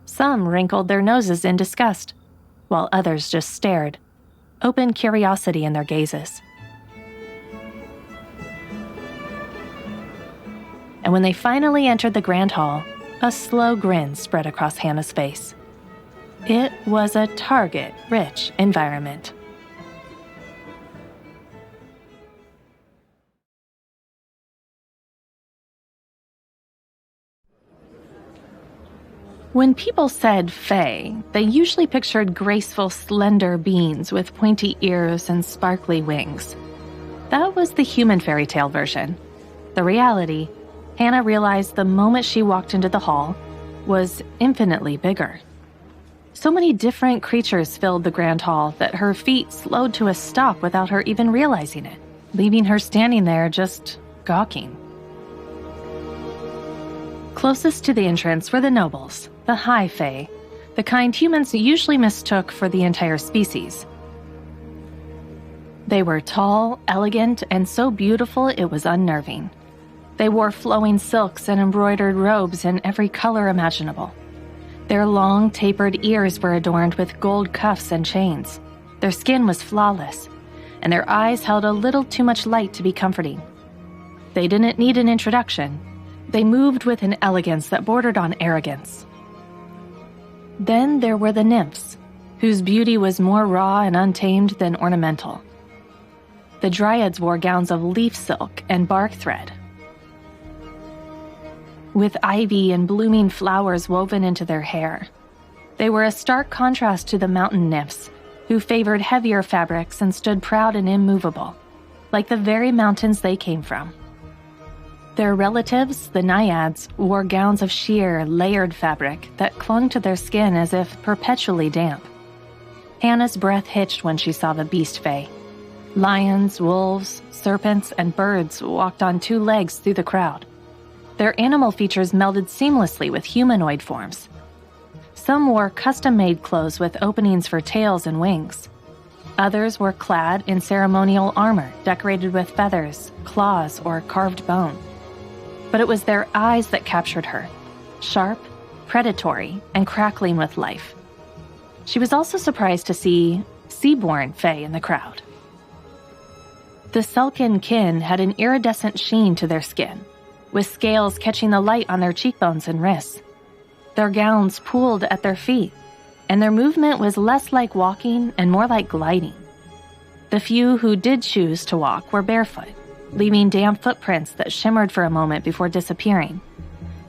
Some wrinkled their noses in disgust, while others just stared, open curiosity in their gazes. And when they finally entered the grand hall, a slow grin spread across Hannah's face. It was a target-rich environment. When people said fae, they usually pictured graceful, slender beings with pointy ears and sparkly wings. That was the human fairy tale version. The reality, Hannah realized the moment she walked into the hall, was infinitely bigger. So many different creatures filled the grand hall that her feet slowed to a stop without her even realizing it, leaving her standing there just gawking. Closest to the entrance were the nobles, the high fae, the kind humans usually mistook for the entire species. They were tall, elegant, and so beautiful it was unnerving. They wore flowing silks and embroidered robes in every color imaginable. Their long, tapered ears were adorned with gold cuffs and chains. Their skin was flawless, and their eyes held a little too much light to be comforting. They didn't need an introduction. They moved with an elegance that bordered on arrogance. Then there were the nymphs, whose beauty was more raw and untamed than ornamental. The dryads wore gowns of leaf silk and bark thread, with ivy and blooming flowers woven into their hair. They were a stark contrast to the mountain nymphs, who favored heavier fabrics and stood proud and immovable, like the very mountains they came from. Their relatives, the naiads, wore gowns of sheer, layered fabric that clung to their skin as if perpetually damp. Hannah's breath hitched when she saw the beast fae. Lions, wolves, serpents, and birds walked on two legs through the crowd. Their animal features melded seamlessly with humanoid forms. Some wore custom-made clothes with openings for tails and wings. Others were clad in ceremonial armor decorated with feathers, claws, or carved bone. But it was their eyes that captured her, sharp, predatory, and crackling with life. She was also surprised to see seaborn fae in the crowd. The Selkin kin had an iridescent sheen to their skin, with scales catching the light on their cheekbones and wrists. Their gowns pooled at their feet, and their movement was less like walking and more like gliding. The few who did choose to walk were barefoot, leaving damp footprints that shimmered for a moment before disappearing,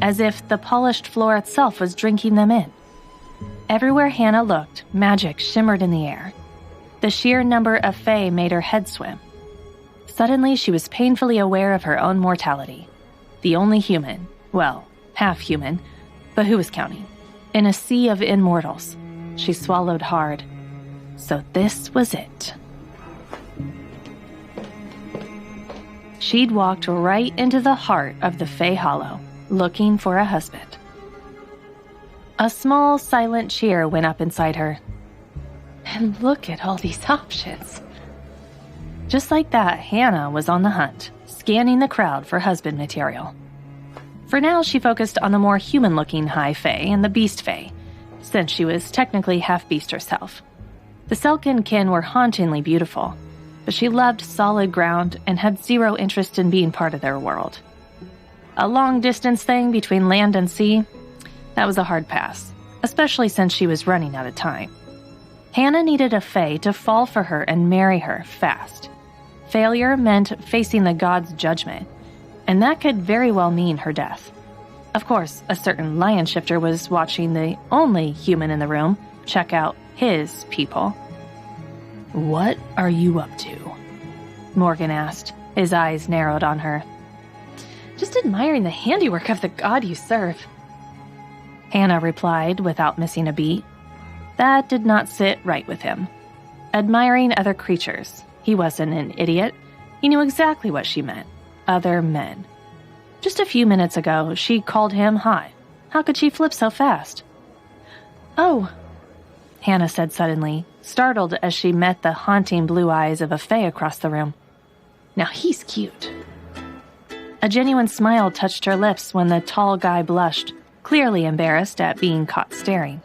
as if the polished floor itself was drinking them in. Everywhere Hannah looked, magic shimmered in the air. The sheer number of fae made her head swim. Suddenly, she was painfully aware of her own mortality. The only human, well, half human, but who was counting? In a sea of immortals. She swallowed hard. So this was it. She'd walked right into the heart of the Fae Hollow, looking for a husband. A small, silent cheer went up inside her. And look at all these options. Just like that, Hannah was on the hunt, scanning the crowd for husband material. For now, she focused on the more human-looking high fae and the beast fae, since she was technically half-beast herself. The Selkin kin were hauntingly beautiful, but she loved solid ground and had zero interest in being part of their world. A long-distance thing between land and sea, that was a hard pass, especially since she was running out of time. Hannah needed a fae to fall for her and marry her fast. Failure meant facing the gods' judgment, and that could very well mean her death. Of course, a certain lion shifter was watching the only human in the room check out his people. "What are you up to?" Morgan asked, his eyes narrowed on her. "Just admiring the handiwork of the god you serve." Hannah replied without missing a beat. That did not sit right with him. Admiring other creatures. He wasn't an idiot. He knew exactly what she meant. Other men. Just a few minutes ago, she called him hot. How could she flip so fast?
Oh,
Hannah said suddenly, startled as she met the haunting blue eyes of a fae across the room.
now he's cute.
A genuine smile touched her lips when the tall guy blushed, clearly embarrassed at being caught staring.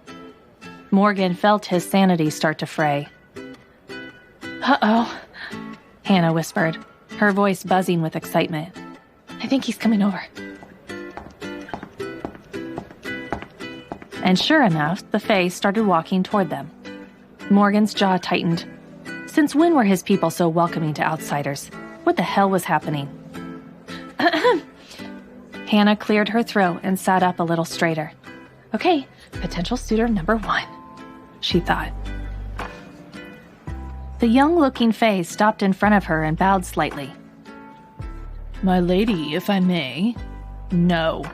Morgan felt his sanity start to fray.
Uh-oh,
Hannah whispered, her voice buzzing with excitement.
I think he's coming over.
And sure enough, the fae started walking toward them. Morgan's jaw tightened. Since when were his people so welcoming to outsiders? What the hell was happening? Hannah cleared her throat and sat up a little straighter.
Okay, potential suitor number 1,
she thought. The young-looking fae stopped in front of her and bowed slightly.
My lady, if I may. No.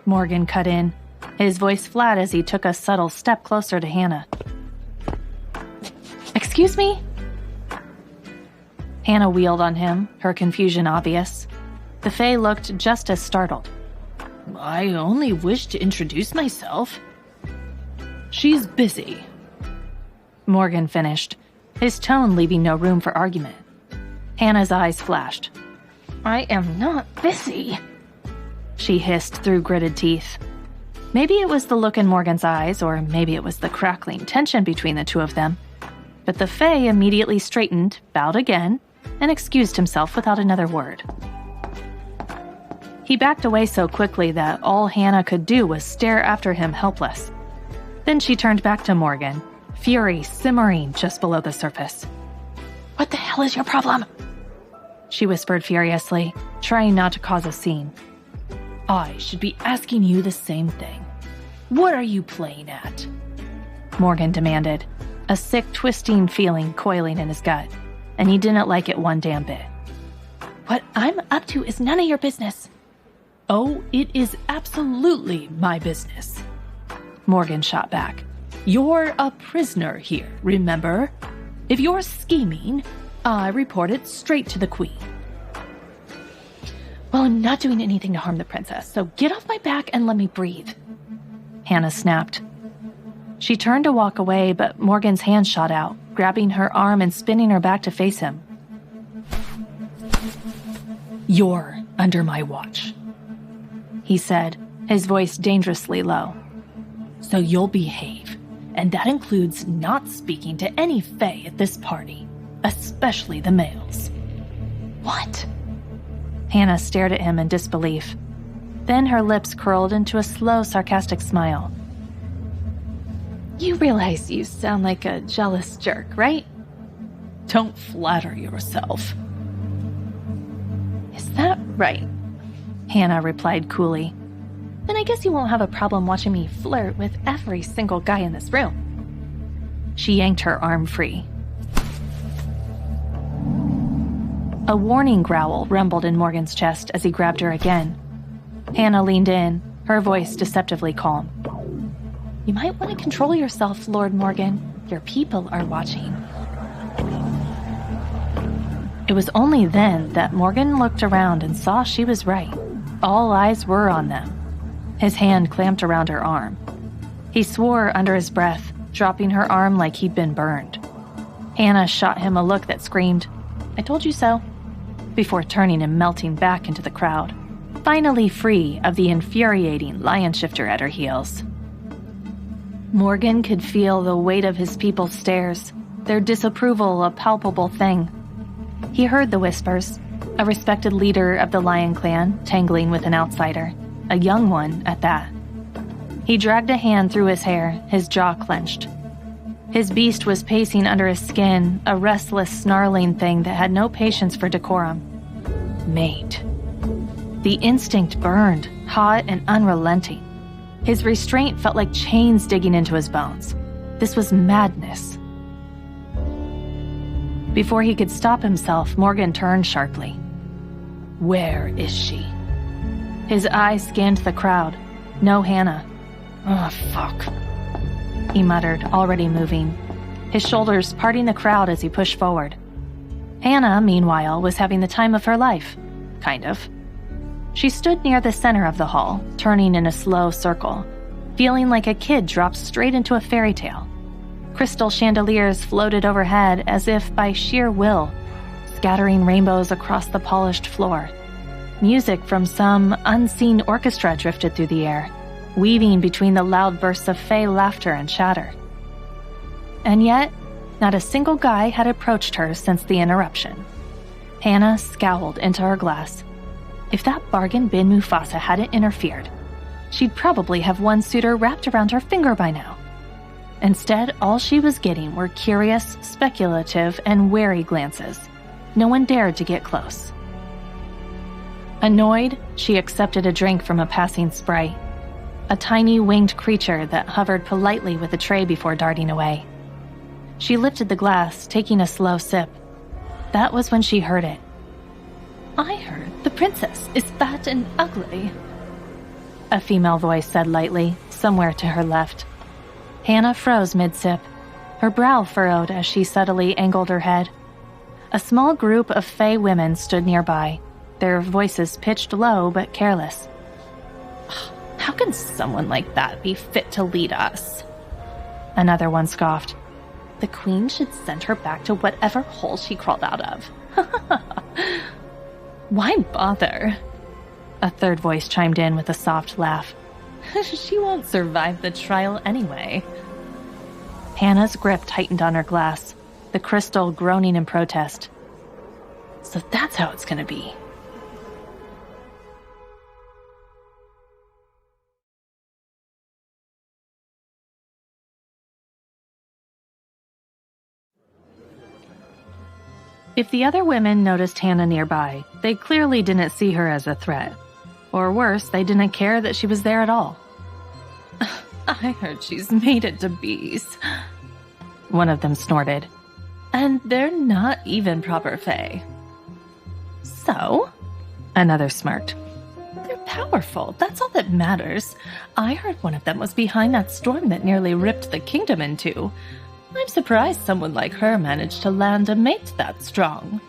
Morgan cut in, his voice flat as he took a subtle step closer to Hannah.
Excuse me?
Hannah wheeled on him, her confusion obvious. The fae looked just as startled.
I only wish to introduce myself. She's busy.
Morgan finished, his tone leaving no room for argument. Hannah's eyes flashed.
I am not busy,
she hissed through gritted teeth. Maybe it was the look in Morgan's eyes, or maybe it was the crackling tension between the two of them. But the fae immediately straightened, bowed again, and excused himself without another word. He backed away so quickly that all Hannah could do was stare after him helpless. Then she turned back to Morgan, fury simmering just below the surface.
What the hell is your problem?
She whispered furiously, trying not to cause a scene.
I should be asking you the same thing. What are you playing at?
Morgan demanded, a sick, twisting feeling coiling in his gut, and he didn't like it one damn bit.
What I'm up to is none of your business.
Oh, it is absolutely my business.
Morgan shot back.
You're a prisoner here, remember? If you're scheming, I report it straight to the queen.
Well, I'm not doing anything to harm the princess, so get off my back and let me breathe.
Hannah snapped. She turned to walk away, but Morgan's hand shot out, grabbing her arm and spinning her back to face him.
You're under my watch,
he said, his voice dangerously low.
So you'll behave, and that includes not speaking to any fae at this party, especially the males.
What?
Hannah stared at him in disbelief. Then her lips curled into a slow, sarcastic smile.
You realize you sound like a jealous jerk, right?
Don't flatter yourself.
Is that right?
Hannah replied coolly.
Then I guess you won't have a problem watching me flirt with every single guy in this room.
She yanked her arm free. A warning growl rumbled in Morgan's chest as he grabbed her again. Hannah leaned in, her voice deceptively calm.
You might want to control yourself, Lord Morgan. Your people are watching.
It was only then that Morgan looked around and saw she was right. All eyes were on them. His hand clamped around her arm. He swore under his breath, dropping her arm like he'd been burned. Hannah shot him a look that screamed, "I told you so," before turning and melting back into the crowd, finally free of the infuriating lion shifter at her heels. Morgan could feel the weight of his people's stares, their disapproval a palpable thing. He heard the whispers, a respected leader of the Lion Clan tangling with an outsider, a young one at that. He dragged a hand through his hair, his jaw clenched. His beast was pacing under his skin, a restless, snarling thing that had no patience for decorum. Mate. The instinct burned, hot and unrelenting. His restraint felt like chains digging into his bones. This was madness. Before he could stop himself, Morgan turned sharply. Where is she? His eyes scanned the crowd. No Hannah. Oh, fuck, he muttered, already moving, his shoulders parting the crowd as he pushed forward. Hannah, meanwhile, was having the time of her life. Kind of. She stood near the center of the hall, turning in a slow circle, feeling like a kid dropped straight into a fairy tale. Crystal chandeliers floated overhead as if by sheer will, scattering rainbows across the polished floor. Music from some unseen orchestra drifted through the air, weaving between the loud bursts of fey laughter and chatter. And yet, not a single guy had approached her since the interruption. Hannah scowled into her glass. If that bargain bin Mufasa hadn't interfered, she'd probably have one suitor wrapped around her finger by now. Instead, all she was getting were curious, speculative, and wary glances. No one dared to get close. Annoyed, she accepted a drink from a passing sprite, a tiny winged creature that hovered politely with a tray before darting away. She lifted the glass, taking a slow sip. That was when she heard it.
I heard the princess is fat and ugly,
a female voice said lightly, somewhere to her left. Hannah froze mid-sip, her brow furrowed as she subtly angled her head. A small group of fey women stood nearby, their voices pitched low but careless.
How can someone like that be fit to lead us?
Another one scoffed.
The queen should send her back to whatever hole she crawled out of. Why bother?
A third voice chimed in with a soft laugh.
She won't survive the trial anyway.
Hannah's grip tightened on her glass, the crystal groaning in protest.
So that's how it's gonna be.
If the other women noticed Hannah nearby, they clearly didn't see her as a threat. Or worse, they didn't care that she was there at all.
I heard she's made it to bees.
One of them snorted.
And they're not even proper fae. So?
Another smirked.
They're powerful, that's all that matters. I heard one of them was behind that storm that nearly ripped the kingdom in two. I'm surprised someone like her managed to land a mate that strong.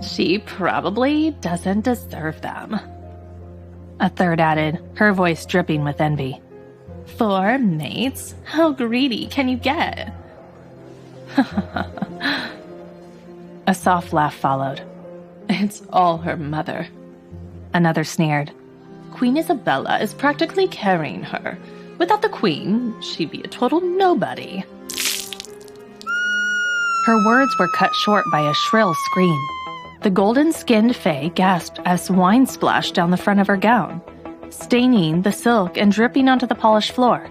She probably doesn't deserve them.
A third added, her voice dripping with envy.
4 mates? How greedy can you get?
A soft laugh followed.
It's all her mother.
Another sneered.
Queen Isabella is practically carrying her. Without the queen, she'd be a total nobody.
Her words were cut short by a shrill scream. The golden-skinned fae gasped as wine splashed down the front of her gown, staining the silk and dripping onto the polished floor.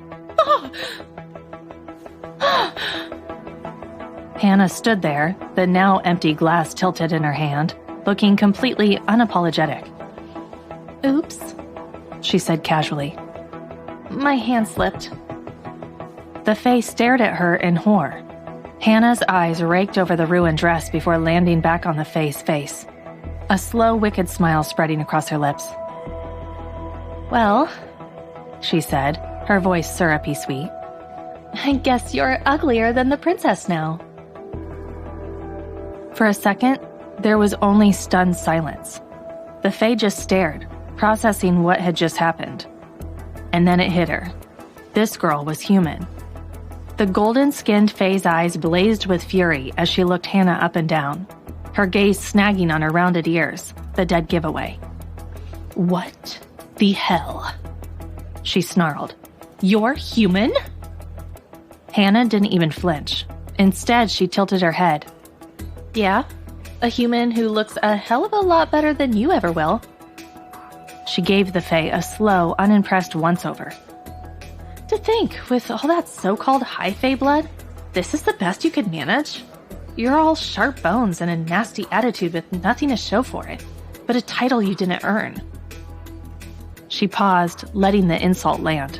Hannah stood there, the now empty glass tilted in her hand, looking completely unapologetic.
Oops,
she said casually.
My hand slipped.
The fae stared at her in horror. Hannah's eyes raked over the ruined dress before landing back on the fae's face, a slow, wicked smile spreading across her lips.
Well,
she said, her voice syrupy sweet.
I guess you're uglier than the princess now.
For a second, there was only stunned silence. The fae just stared, processing what had just happened. And then it hit her. This girl was human. The golden-skinned fae's eyes blazed with fury as she looked Hannah up and down, her gaze snagging on her rounded ears, the dead giveaway.
What the hell?
She snarled.
You're human?
Hannah didn't even flinch. Instead, she tilted her head.
Yeah, a human who looks a hell of a lot better than you ever will.
She gave the fae a slow, unimpressed once-over.
To think, with all that so-called high fae blood, this is the best you could manage? You're all sharp bones and a nasty attitude with nothing to show for it, but a title you didn't earn.
She paused, letting the insult land.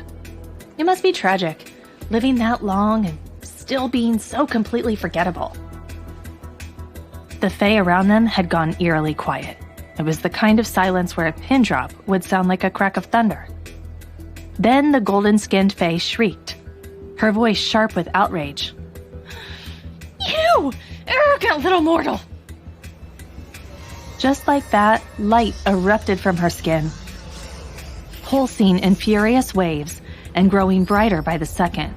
It must be tragic, living that long and still being so completely forgettable.
The fae around them had gone eerily quiet. It was the kind of silence where a pin drop would sound like a crack of thunder. Then the golden-skinned fae shrieked, her voice sharp with outrage.
You arrogant little mortal!
Just like that, light erupted from her skin, pulsing in furious waves and growing brighter by the second.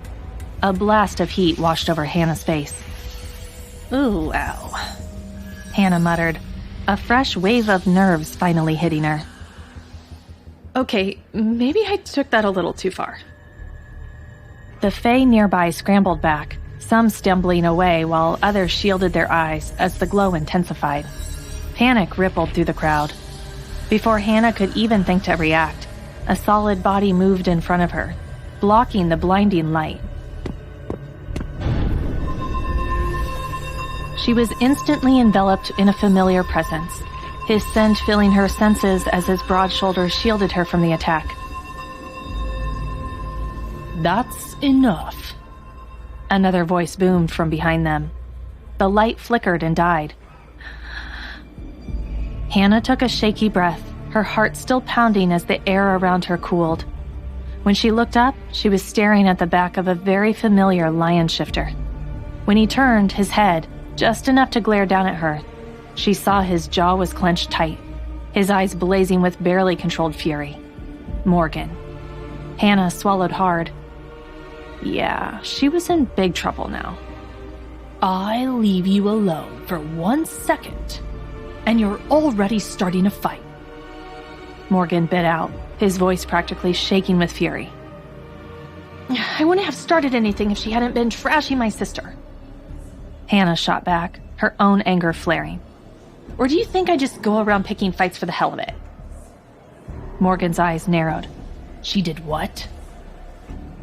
A blast of heat washed over Hannah's face.
Ooh, ow.
Hannah muttered, a fresh wave of nerves finally hitting her.
Okay, maybe I took that a little too far.
The fae nearby scrambled back, some stumbling away while others shielded their eyes as the glow intensified. Panic rippled through the crowd. Before Hannah could even think to react, a solid body moved in front of her, blocking the blinding light. She was instantly enveloped in a familiar presence, his scent filling her senses as his broad shoulders shielded her from the attack.
That's enough.
Another voice boomed from behind them. The light flickered and died. Hannah took a shaky breath, her heart still pounding as the air around her cooled. When she looked up, she was staring at the back of a very familiar lion shifter. When he turned his head, just enough to glare down at her, she saw his jaw was clenched tight, his eyes blazing with barely controlled fury. Morgan. Hannah swallowed hard. Yeah, she was in big trouble now.
I leave you alone for 1 second, and you're already starting a fight.
Morgan bit out, his voice practically shaking with fury.
I wouldn't have started anything if she hadn't been trashing my sister.
Hannah shot back, her own anger flaring.
Or do you think I just go around picking fights for the hell of it?
Morgan's eyes narrowed.
She did what?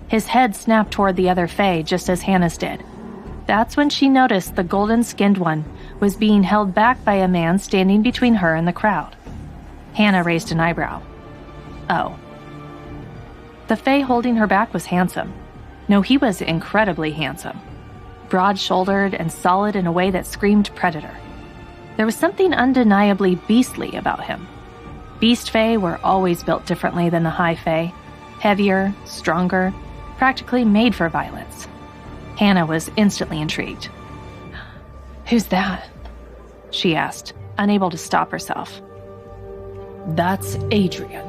His head snapped toward the other fae just as Hannah's did. That's when she noticed the golden-skinned one was being held back by a man standing between her and the crowd. Hannah raised an eyebrow. Oh. The fae holding her back was handsome. No, he was incredibly handsome. Broad-shouldered and solid in a way that screamed predator. There was something undeniably beastly about him. Beast fae were always built differently than the high fae. Heavier, stronger, practically made for violence. Hannah was instantly intrigued.
Who's that?
She asked, unable to stop herself.
That's Adrian,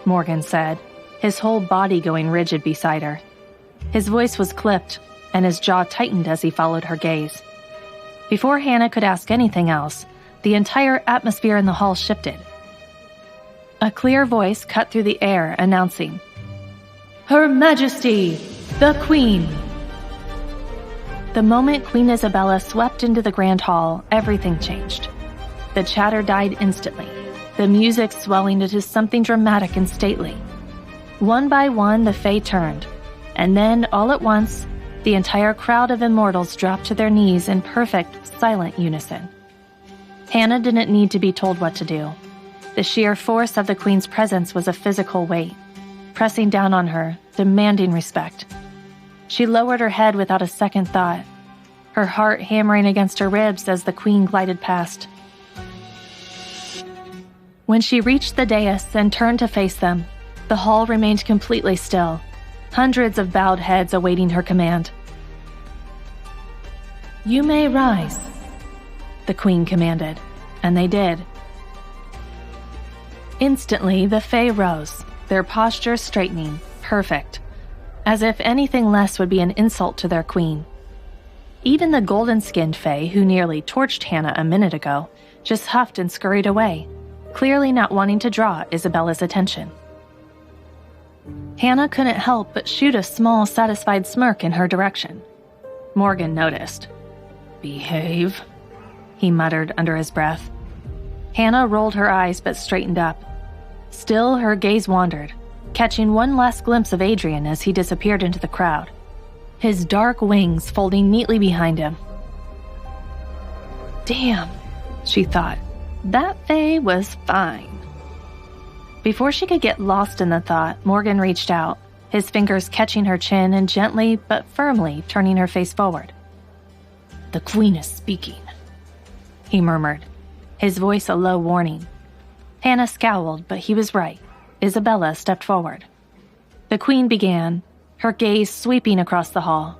Morgan said, his whole body going rigid beside her. His voice was clipped, and his jaw tightened as he followed her gaze. Before Hannah could ask anything else, the entire atmosphere in the hall shifted. A clear voice cut through the air, announcing, "Her Majesty, the Queen!" The moment Queen Isabella swept into the Grand Hall, everything changed. The chatter died instantly, the music swelling into something dramatic and stately. One by one, the fae turned, and then, all at once, the entire crowd of immortals dropped to their knees in perfect, silent unison. Hannah didn't need to be told what to do. The sheer force of the Queen's presence was a physical weight, pressing down on her, demanding respect. She lowered her head without a second thought, her heart hammering against her ribs as the Queen glided past. When she reached the dais and turned to face them, the hall remained completely still, hundreds of bowed heads awaiting her command. "You may rise," the Queen commanded, and they did. Instantly, the fae rose, their postures straightening, perfect, as if anything less would be an insult to their queen. Even the golden-skinned fae, who nearly torched Hannah a minute ago, just huffed and scurried away, clearly not wanting to draw Isabella's attention. Hannah couldn't help but shoot a small, satisfied smirk in her direction. Morgan noticed. "Behave," he muttered under his breath. Hannah rolled her eyes but straightened up. Still, her gaze wandered, catching one last glimpse of Adrian as he disappeared into the crowd, his dark wings folding neatly behind him. Damn, she thought. That fae was fine. Before she could get lost in the thought, Morgan reached out, his fingers catching her chin and gently but firmly turning her face forward. "The Queen is speaking," he murmured, his voice a low warning. Hannah scowled, but he was right. Isabella stepped forward. The queen began, her gaze sweeping across the hall.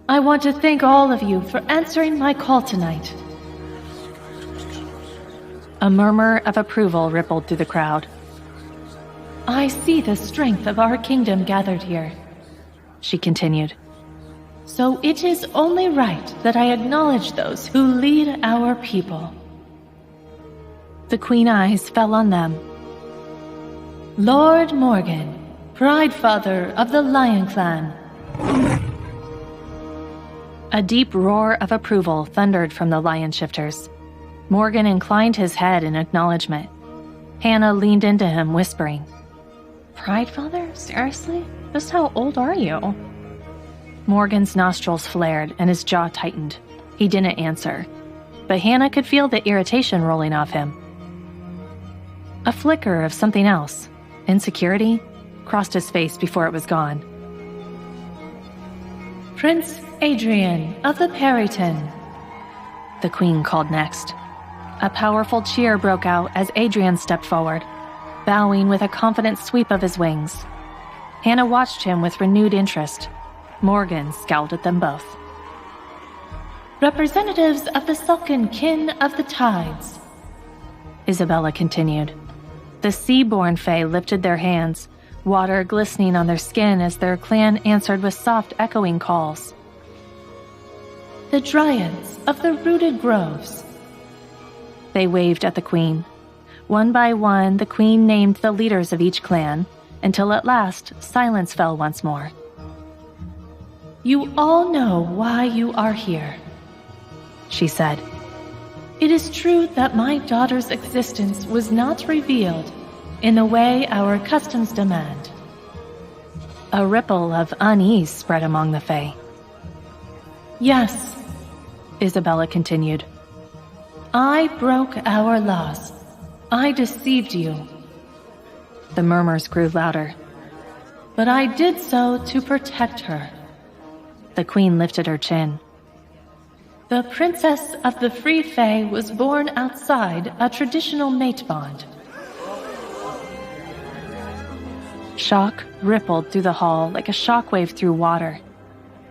I want to thank all of you for answering my call tonight.
A murmur of approval rippled through the crowd.
I see the strength of our kingdom gathered here,
she continued.
So it is only right that I acknowledge those who lead our people.
The queen eyes fell on them.
Lord Morgan, Pride Father of the Lion Clan.
A deep roar of approval thundered from the lion shifters. Morgan inclined his head in acknowledgement. Hannah leaned into him, whispering,
Pride Father? Seriously? Just how old are you?
Morgan's nostrils flared and his jaw tightened. He didn't answer, but Hannah could feel the irritation rolling off him. A flicker of something else, insecurity, crossed his face before it was gone.
Prince Adrian of the Perryton,
the queen called next. A powerful cheer broke out as Adrian stepped forward, bowing with a confident sweep of his wings. Hannah watched him with renewed interest. Morgan scowled at them both.
Representatives of the Sulcan kin of the tides,
Isabella continued. The sea-born fae lifted their hands, water glistening on their skin as their clan answered with soft echoing calls.
The dryads of the rooted groves.
They waved at the queen. One by one, the queen named the leaders of each clan, until at last silence fell once more.
You all know why you are here,
she said.
It is true that my daughter's existence was not revealed in the way our customs demand.
A ripple of unease spread among the fae.
Yes,
Isabella continued.
I broke our laws. I deceived you.
The murmurs grew louder.
But I did so to protect her.
The queen lifted her chin.
The princess of the Free Fae was born outside a traditional mate bond.
Shock rippled through the hall like a shockwave through water.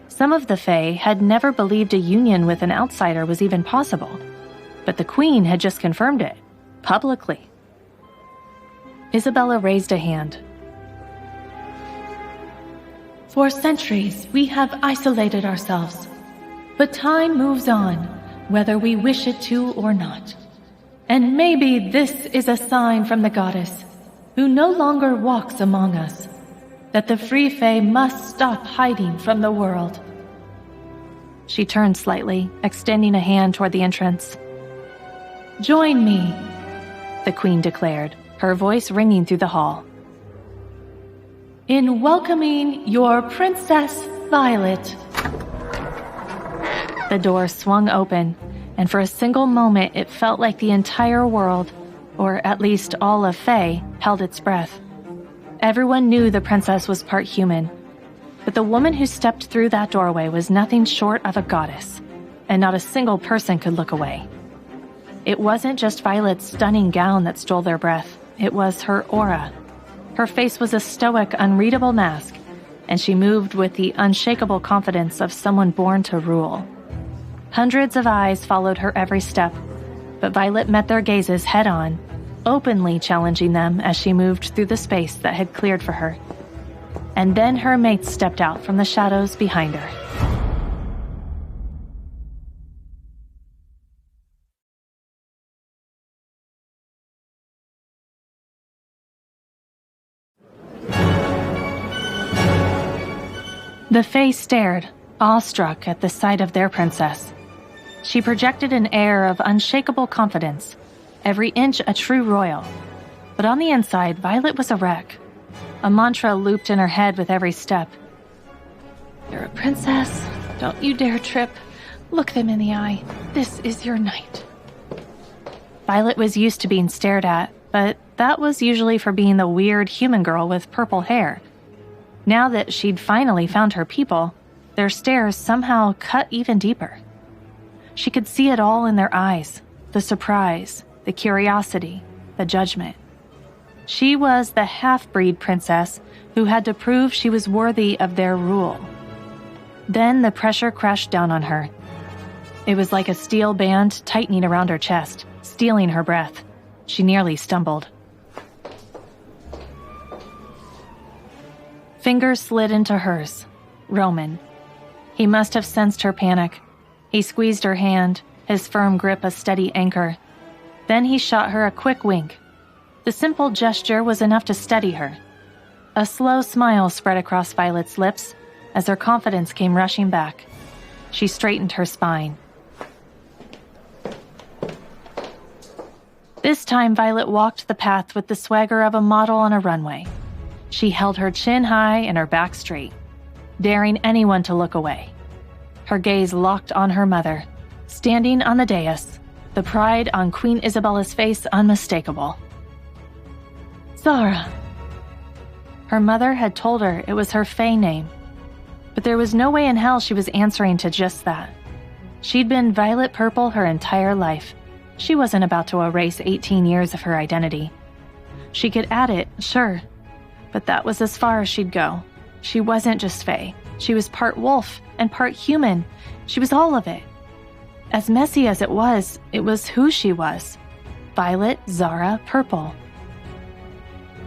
Some of the fae had never believed a union with an outsider was even possible, but the queen had just confirmed it, publicly. Isabella raised a hand.
For centuries, we have isolated ourselves. But time moves on, whether we wish it to or not. And maybe this is a sign from the goddess, who no longer walks among us, that the Free Fae must stop hiding from the world.
She turned slightly, extending a hand toward the entrance.
Join me,
the queen declared, her voice ringing through the hall.
In welcoming your Princess Violet.
The door swung open, and for a single moment it felt like the entire world, or at least all of Fae, held its breath. Everyone knew the princess was part human, but the woman who stepped through that doorway was nothing short of a goddess, and not a single person could look away. It wasn't just Violet's stunning gown that stole their breath, it was her aura. Her face was a stoic, unreadable mask, and she moved with the unshakable confidence of someone born to rule. Hundreds of eyes followed her every step, but Violet met their gazes head-on, openly challenging them as she moved through the space that had cleared for her. And then her mate stepped out from the shadows behind her. The Fae stared, awestruck at the sight of their princess. She projected an air of unshakable confidence, every inch a true royal. But on the inside, Violet was a wreck. A mantra looped in her head with every step.
You're a princess. Don't you dare trip. Look them in the eye. This is your night.
Violet was used to being stared at, but that was usually for being the weird human girl with purple hair. Now that she'd finally found her people, their stares somehow cut even deeper. She could see it all in their eyes, the surprise, the curiosity, the judgment. She was the half-breed princess who had to prove she was worthy of their rule. Then the pressure crashed down on her. It was like a steel band tightening around her chest, stealing her breath. She nearly stumbled. Fingers slid into hers. Roman. He must have sensed her panic. He squeezed her hand, his firm grip a steady anchor. Then he shot her a quick wink. The simple gesture was enough to steady her. A slow smile spread across Violet's lips as her confidence came rushing back. She straightened her spine. This time, Violet walked the path with the swagger of a model on a runway. She held her chin high and her back straight, daring anyone to look away. Her gaze locked on her mother, standing on the dais, the pride on Queen Isabella's face unmistakable. Zara. Her mother had told her it was her Fae name, but there was no way in hell she was answering to just that. She'd been Violet Purple her entire life. She wasn't about to erase 18 years of her identity. She could add it, sure, but that was as far as she'd go. She wasn't just Fae. She was part wolf and part human. She was all of it. As messy as it was who she was. Violet Zara Purple.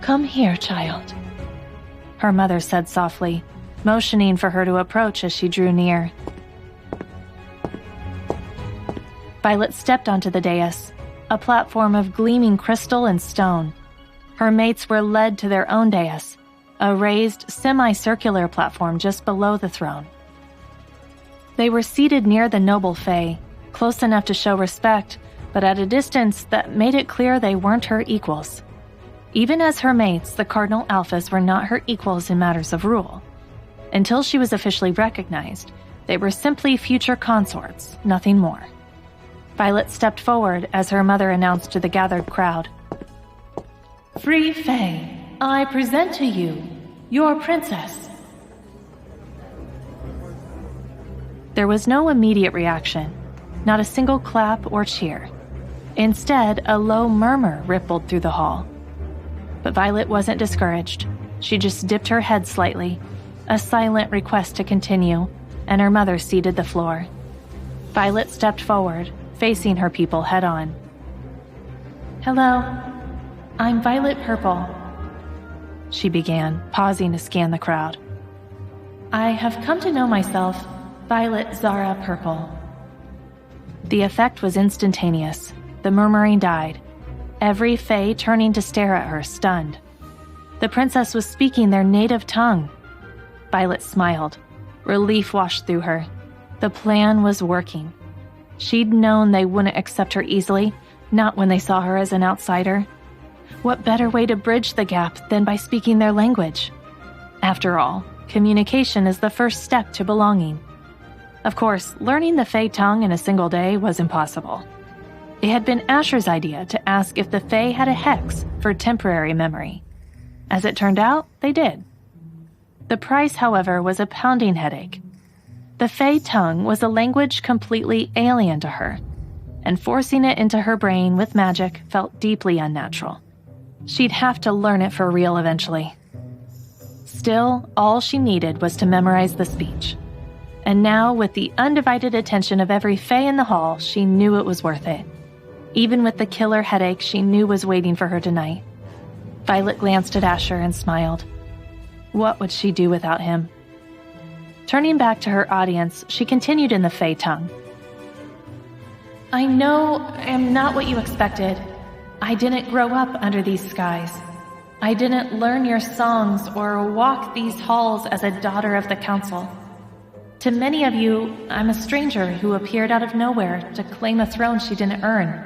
Come here, child, her mother said softly, motioning for her to approach as she drew near. Violet stepped onto the dais, a platform of gleaming crystal and stone. Her mates were led to their own dais, a raised, semicircular platform just below the throne. They were seated near the noble Fae, close enough to show respect, but at a distance that made it clear they weren't her equals. Even as her mates, the Cardinal Alphas were not her equals in matters of rule. Until she was officially recognized, they were simply future consorts, nothing more. Violet stepped forward as her mother announced to the gathered crowd. Free Fae, I present to you your princess. There was no immediate reaction, not a single clap or cheer. Instead, a low murmur rippled through the hall. But Violet wasn't discouraged. She just dipped her head slightly, a silent request to continue, and her mother ceded the floor. Violet stepped forward, facing her people head-on. Hello, I'm Violet Purple, she began, pausing to scan the crowd. I have come to know myself, Violet Zara Purple. The effect was instantaneous. The murmuring died, every Fae turning to stare at her, stunned. The princess was speaking their native tongue. Violet smiled. Relief washed through her. The plan was working. She'd known they wouldn't accept her easily, not when they saw her as an outsider. What better way to bridge the gap than by speaking their language? After all, communication is the first step to belonging. Of course, learning the Fae tongue in a single day was impossible. It had been Asher's idea to ask if the Fae had a hex for temporary memory. As it turned out, they did. The price, however, was a pounding headache. The Fae tongue was a language completely alien to her, and forcing it into her brain with magic felt deeply unnatural. She'd have to learn it for real eventually. Still, all she needed was to memorize the speech. And now, with the undivided attention of every Fae in the hall, she knew it was worth it. Even with the killer headache she knew was waiting for her tonight. Violet glanced at Asher and smiled. What would she do without him? Turning back to her audience, she continued in the Fae tongue. I know I am not what you expected. I didn't grow up under these skies. I didn't learn your songs or walk these halls as a daughter of the council. To many of you, I'm a stranger who appeared out of nowhere to claim a throne she didn't earn.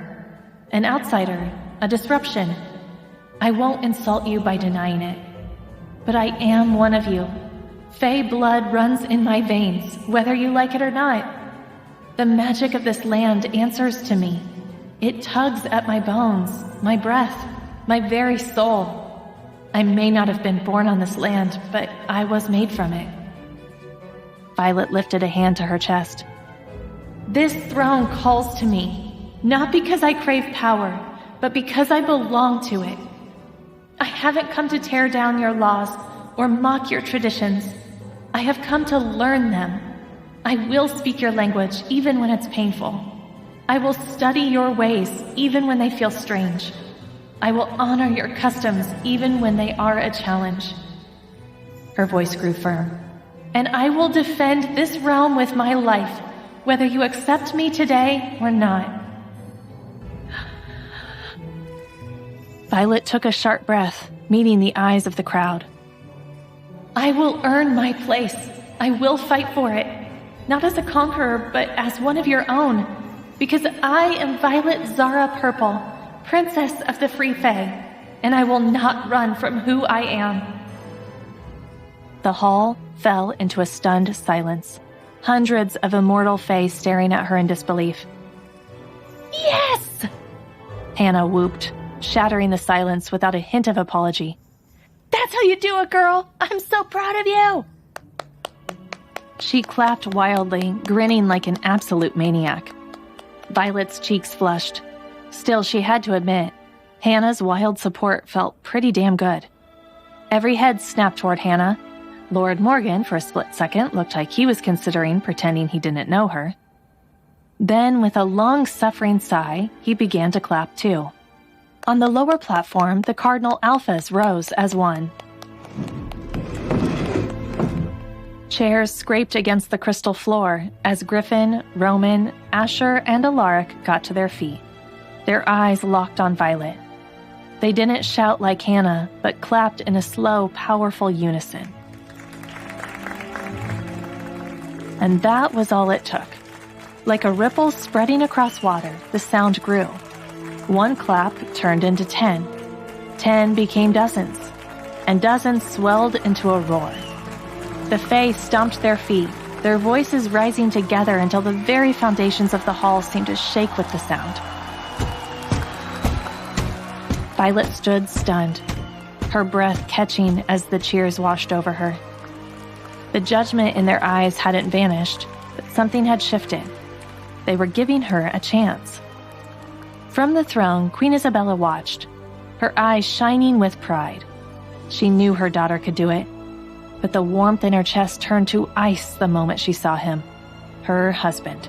An outsider, a disruption. I won't insult you by denying it. But I am one of you. Fae blood runs in my veins, whether you like it or not. The magic of this land answers to me. It tugs at my bones, my breath, my very soul. I may not have been born on this land, but I was made from it. Violet lifted a hand to her chest. This throne calls to me, not because I crave power, but because I belong to it.
I haven't come to tear down your laws or mock your traditions. I have come to learn them. I will speak your language even when it's painful. I will study your ways even when they feel strange. I will honor your customs even when they are a challenge. Her voice grew firm. And I will defend this realm with my life, whether you accept me today or not.
Violet took a sharp breath, meeting the eyes of the crowd.
I will earn my place. I will fight for it. Not as a conqueror, but as one of your own. Because I am Violet Zara Purple, Princess of the Free Fae, and I will not run from who I am.
The hall fell into a stunned silence, hundreds of immortal Fae staring at her in disbelief.
Yes!
Hannah whooped, shattering the silence without a hint of apology.
That's how you do it, girl! I'm so proud of you!
She clapped wildly, grinning like an absolute maniac. Violet's cheeks flushed. Still, she had to admit, Hannah's wild support felt pretty damn good. Every head snapped toward Hannah. Lord Morgan, for a split second, looked like he was considering pretending he didn't know her. Then, with a long-suffering sigh, he began to clap too. On the lower platform, the Cardinal Alphas rose as one. Chairs scraped against the crystal floor as Griffin, Roman, Asher, and Alaric got to their feet. Their eyes locked on Violet. They didn't shout like Hannah, but clapped in a slow, powerful unison. And that was all it took. Like a ripple spreading across water, the sound grew. One clap turned into 10. 10 became dozens, and dozens swelled into a roar. The Fae stomped their feet, their voices rising together until the very foundations of the hall seemed to shake with the sound. Violet stood stunned, her breath catching as the cheers washed over her. The judgment in their eyes hadn't vanished, but something had shifted. They were giving her a chance. From the throne, Queen Isabella watched, her eyes shining with pride. She knew her daughter could do it, but the warmth in her chest turned to ice the moment she saw him, her husband,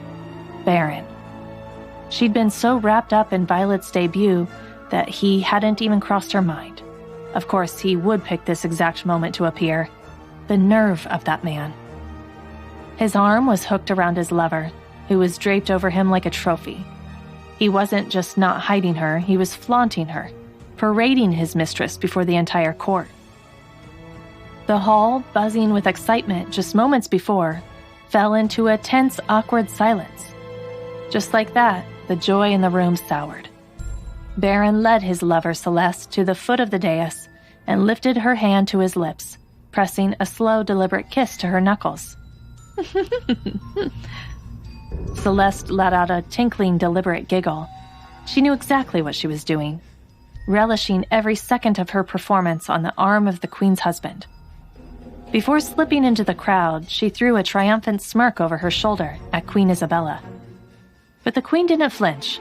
Baron. She'd been so wrapped up in Violet's debut that he hadn't even crossed her mind. Of course, he would pick this exact moment to appear. The nerve of that man. His arm was hooked around his lover, who was draped over him like a trophy. He wasn't just not hiding her, he was flaunting her, parading his mistress before the entire court. The hall, buzzing with excitement just moments before, fell into a tense, awkward silence. Just like that, the joy in the room soured. Baron led his lover Celeste to the foot of the dais and lifted her hand to his lips, pressing a slow, deliberate kiss to her knuckles. Celeste let out a tinkling, deliberate giggle. She knew exactly what she was doing, relishing every second of her performance on the arm of the Queen's husband. Before slipping into the crowd, she threw a triumphant smirk over her shoulder at Queen Isabella. But the Queen didn't flinch.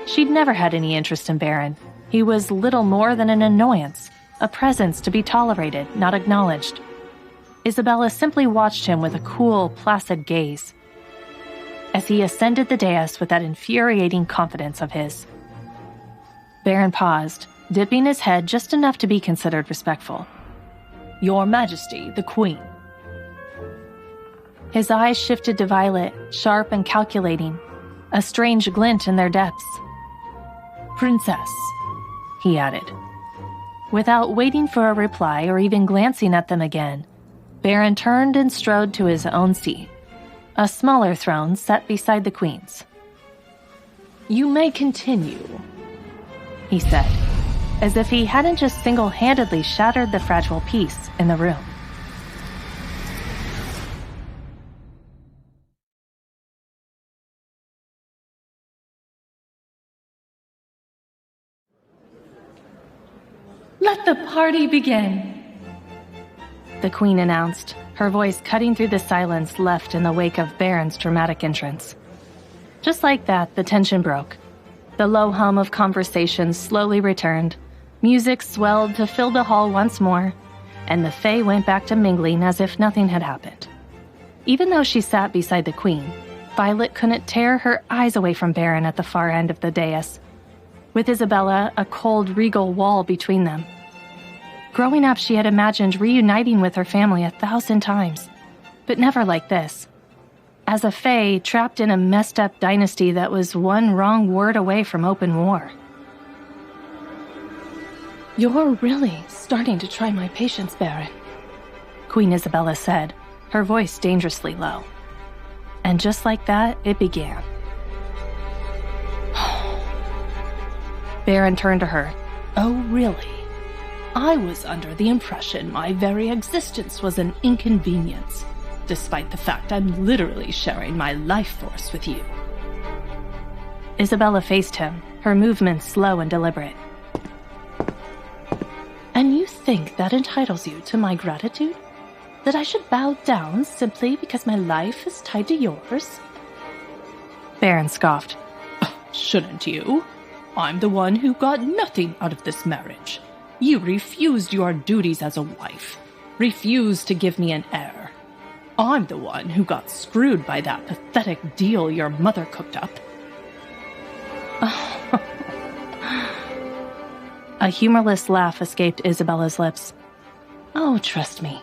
She'd never had any interest in Baron. He was little more than an annoyance, a presence to be tolerated, not acknowledged. Isabella simply watched him with a cool, placid gaze as he ascended the dais with that infuriating confidence of his. Baron paused, dipping his head just enough to be considered respectful.
Your Majesty, the Queen.
His eyes shifted to Violet, sharp and calculating, a strange glint in their depths.
Princess,
he added. Without waiting for a reply or even glancing at them again, Baron turned and strode to his own seat, a smaller throne set beside the Queen's.
You may continue,
he said, as if he hadn't just single-handedly shattered the fragile peace in the room.
Let the party begin,
the Queen announced, her voice cutting through the silence left in the wake of Baron's dramatic entrance. Just like that, the tension broke. The low hum of conversation slowly returned, Music swelled to fill the hall once more, and the Fae went back to mingling as if nothing had happened. Even though she sat beside the Queen, Violet couldn't tear her eyes away from Baron at the far end of the dais, with Isabella a cold, regal wall between them. Growing up, she had imagined reuniting with her family 1,000 times, but never like this. As a Fae trapped in a messed-up dynasty that was one wrong word away from open war.
"You're really starting to try my patience, Baron,"
Queen Isabella said, her voice dangerously low. And just like that, it began.
Baron turned to her. "Oh, really? I was under the impression my very existence was an inconvenience, despite the fact I'm literally sharing my life force with you."
Isabella faced him, her movements slow and deliberate.
"And you think that entitles you to my gratitude? That I should bow down simply because my life is tied to yours?"
Baron scoffed.
"Shouldn't you? I'm the one who got nothing out of this marriage. You refused your duties as a wife, refused to give me an heir. I'm the one who got screwed by that pathetic deal your mother cooked up."
A humorless laugh escaped Isabella's lips.
"Oh, trust me.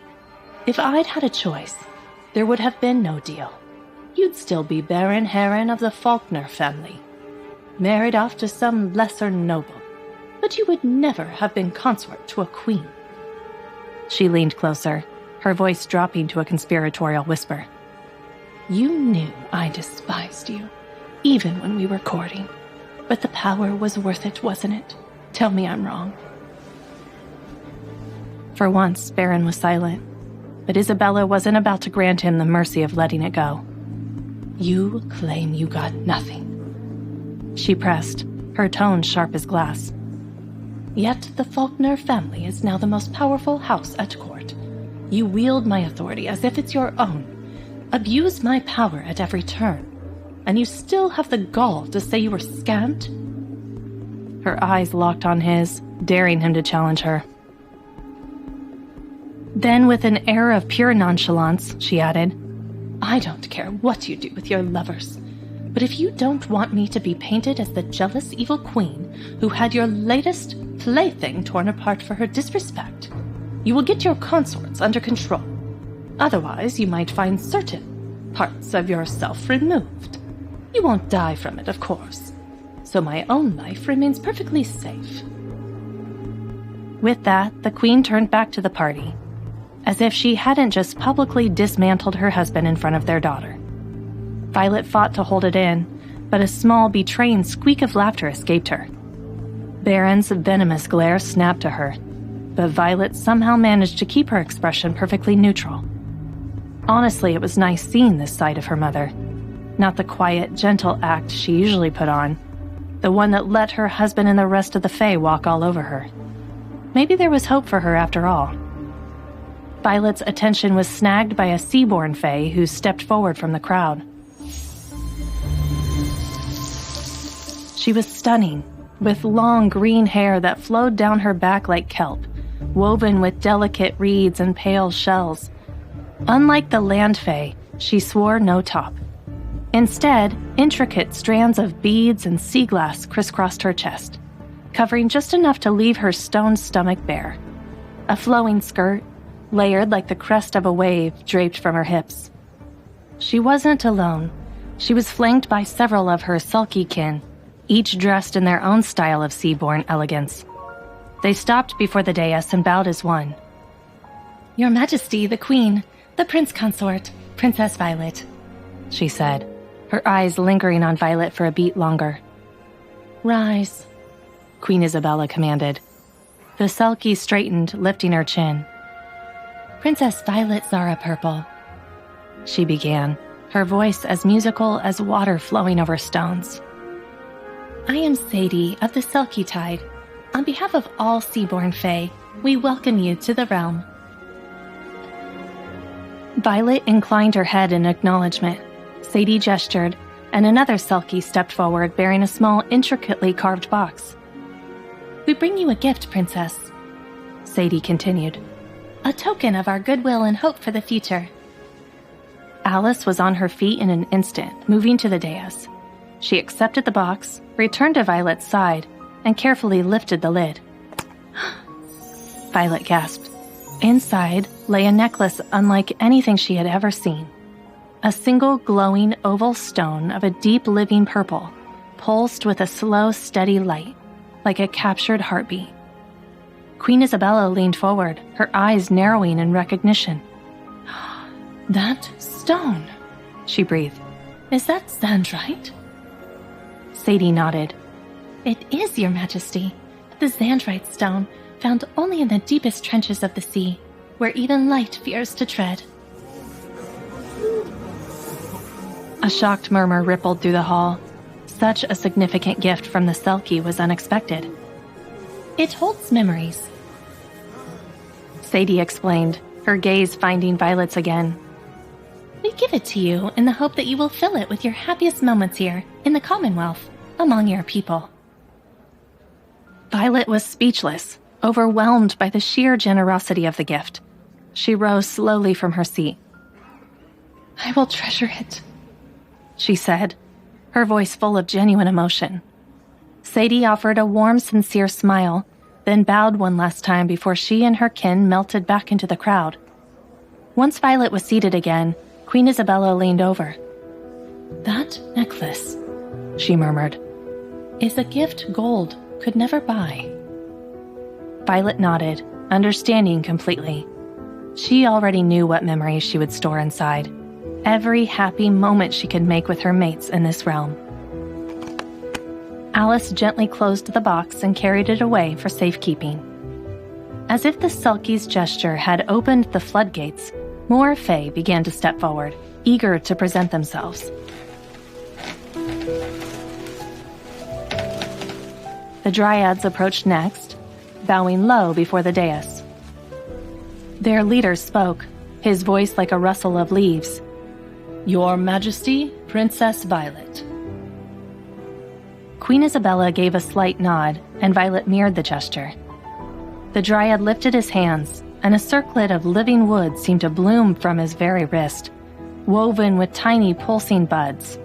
If I'd had a choice, there would have been no deal. You'd still be Baron Heron of the Faulkner family, married off to some lesser noble, but you would never have been consort to a queen."
She leaned closer, her voice dropping to a conspiratorial whisper.
"You knew I despised you, even when we were courting, but the power was worth it, wasn't it? Tell me I'm wrong."
For once, Baron was silent, but Isabella wasn't about to grant him the mercy of letting it go.
"You claim you got nothing,"
she pressed, her tone sharp as glass.
"Yet the Faulkner family is now the most powerful house at court. You wield my authority as if it's your own, abuse my power at every turn, and you still have the gall to say you were scammed?"
Her eyes locked on his, daring him to challenge her. Then, with an air of pure nonchalance, she added,
"I don't care what you do with your lovers, but if you don't want me to be painted as the jealous evil queen who had your latest plaything torn apart for her disrespect, you will get your consorts under control. Otherwise, you might find certain parts of yourself removed. You won't die from it, of course, so my own life remains perfectly safe."
With that, the Queen turned back to the party, as if she hadn't just publicly dismantled her husband in front of their daughter. Violet fought to hold it in, but a small, betraying squeak of laughter escaped her. Baron's venomous glare snapped to her, but Violet somehow managed to keep her expression perfectly neutral. Honestly, it was nice seeing this side of her mother, not the quiet, gentle act she usually put on, the one that let her husband and the rest of the Fae walk all over her. Maybe there was hope for her after all. Violet's attention was snagged by a Seaborn Fae who stepped forward from the crowd. She was stunning, with long green hair that flowed down her back like kelp, woven with delicate reeds and pale shells. Unlike the land Fae, she wore no top. Instead, intricate strands of beads and sea glass crisscrossed her chest, covering just enough to leave her stone stomach bare. A flowing skirt, layered like the crest of a wave, draped from her hips. She wasn't alone. She was flanked by several of her sulky kin, each dressed in their own style of seaborn elegance. They stopped before the dais and bowed as one.
"Your Majesty, the Queen, the Prince Consort, Princess Violet,"
she said, her eyes lingering on Violet for a beat longer.
"Rise,"
Queen Isabella commanded. The sulky straightened, lifting her chin.
"Princess Violet Zara Purple,"
she began, her voice as musical as water flowing over stones.
"I am Sadie of the Selkie Tide. On behalf of all Seaborn Fae, we welcome you to the realm."
Violet inclined her head in acknowledgement. Sadie gestured, and another Selkie stepped forward bearing a small, intricately carved box.
We bring you a gift, Princess,"
Sadie continued.
"a token of our goodwill and hope for the future."
Alice was on her feet in an instant, moving to the dais. She accepted the box, returned to Violet's side, and carefully lifted the lid. Violet gasped. Inside lay a necklace unlike anything she had ever seen. A single glowing oval stone of a deep living purple, pulsed with a slow, steady light, like a captured heartbeat. Queen Isabella leaned forward, her eyes narrowing in recognition.
"That stone,"
she breathed.
"Is that Xandrite?"
Sadie nodded.
"It is, Your Majesty. The Xandrite stone, found only in the deepest trenches of the sea, where even light fears to tread."
A shocked murmur rippled through the hall. Such a significant gift from the Selkie was unexpected.
"It holds memories,"
Sadie explained, her gaze finding Violet's again.
"We give it to you in the hope that you will fill it with your happiest moments here, in the Commonwealth, among your people."
Violet was speechless, overwhelmed by the sheer generosity of the gift. She rose slowly from her seat.
"I will treasure it,"
she said, her voice full of genuine emotion. Sadie offered a warm, sincere smile, then bowed one last time before she and her kin melted back into the crowd. Once Violet was seated again, Queen Isabella leaned over.
"That necklace,"
she murmured,
"is a gift gold could never buy."
Violet nodded, understanding completely. She already knew what memories she would store inside. Every happy moment she could make with her mates in this realm. Alice gently closed the box and carried it away for safekeeping. As if the Selkie's gesture had opened the floodgates, more Fae began to step forward, eager to present themselves. The Dryads approached next, bowing low before the dais. Their leader spoke, his voice like a rustle of leaves.
"Your Majesty, Princess Violet."
Queen Isabella gave a slight nod, and Violet mirrored the gesture. The Dryad lifted his hands, and a circlet of living wood seemed to bloom from his very wrist, woven with tiny pulsing buds.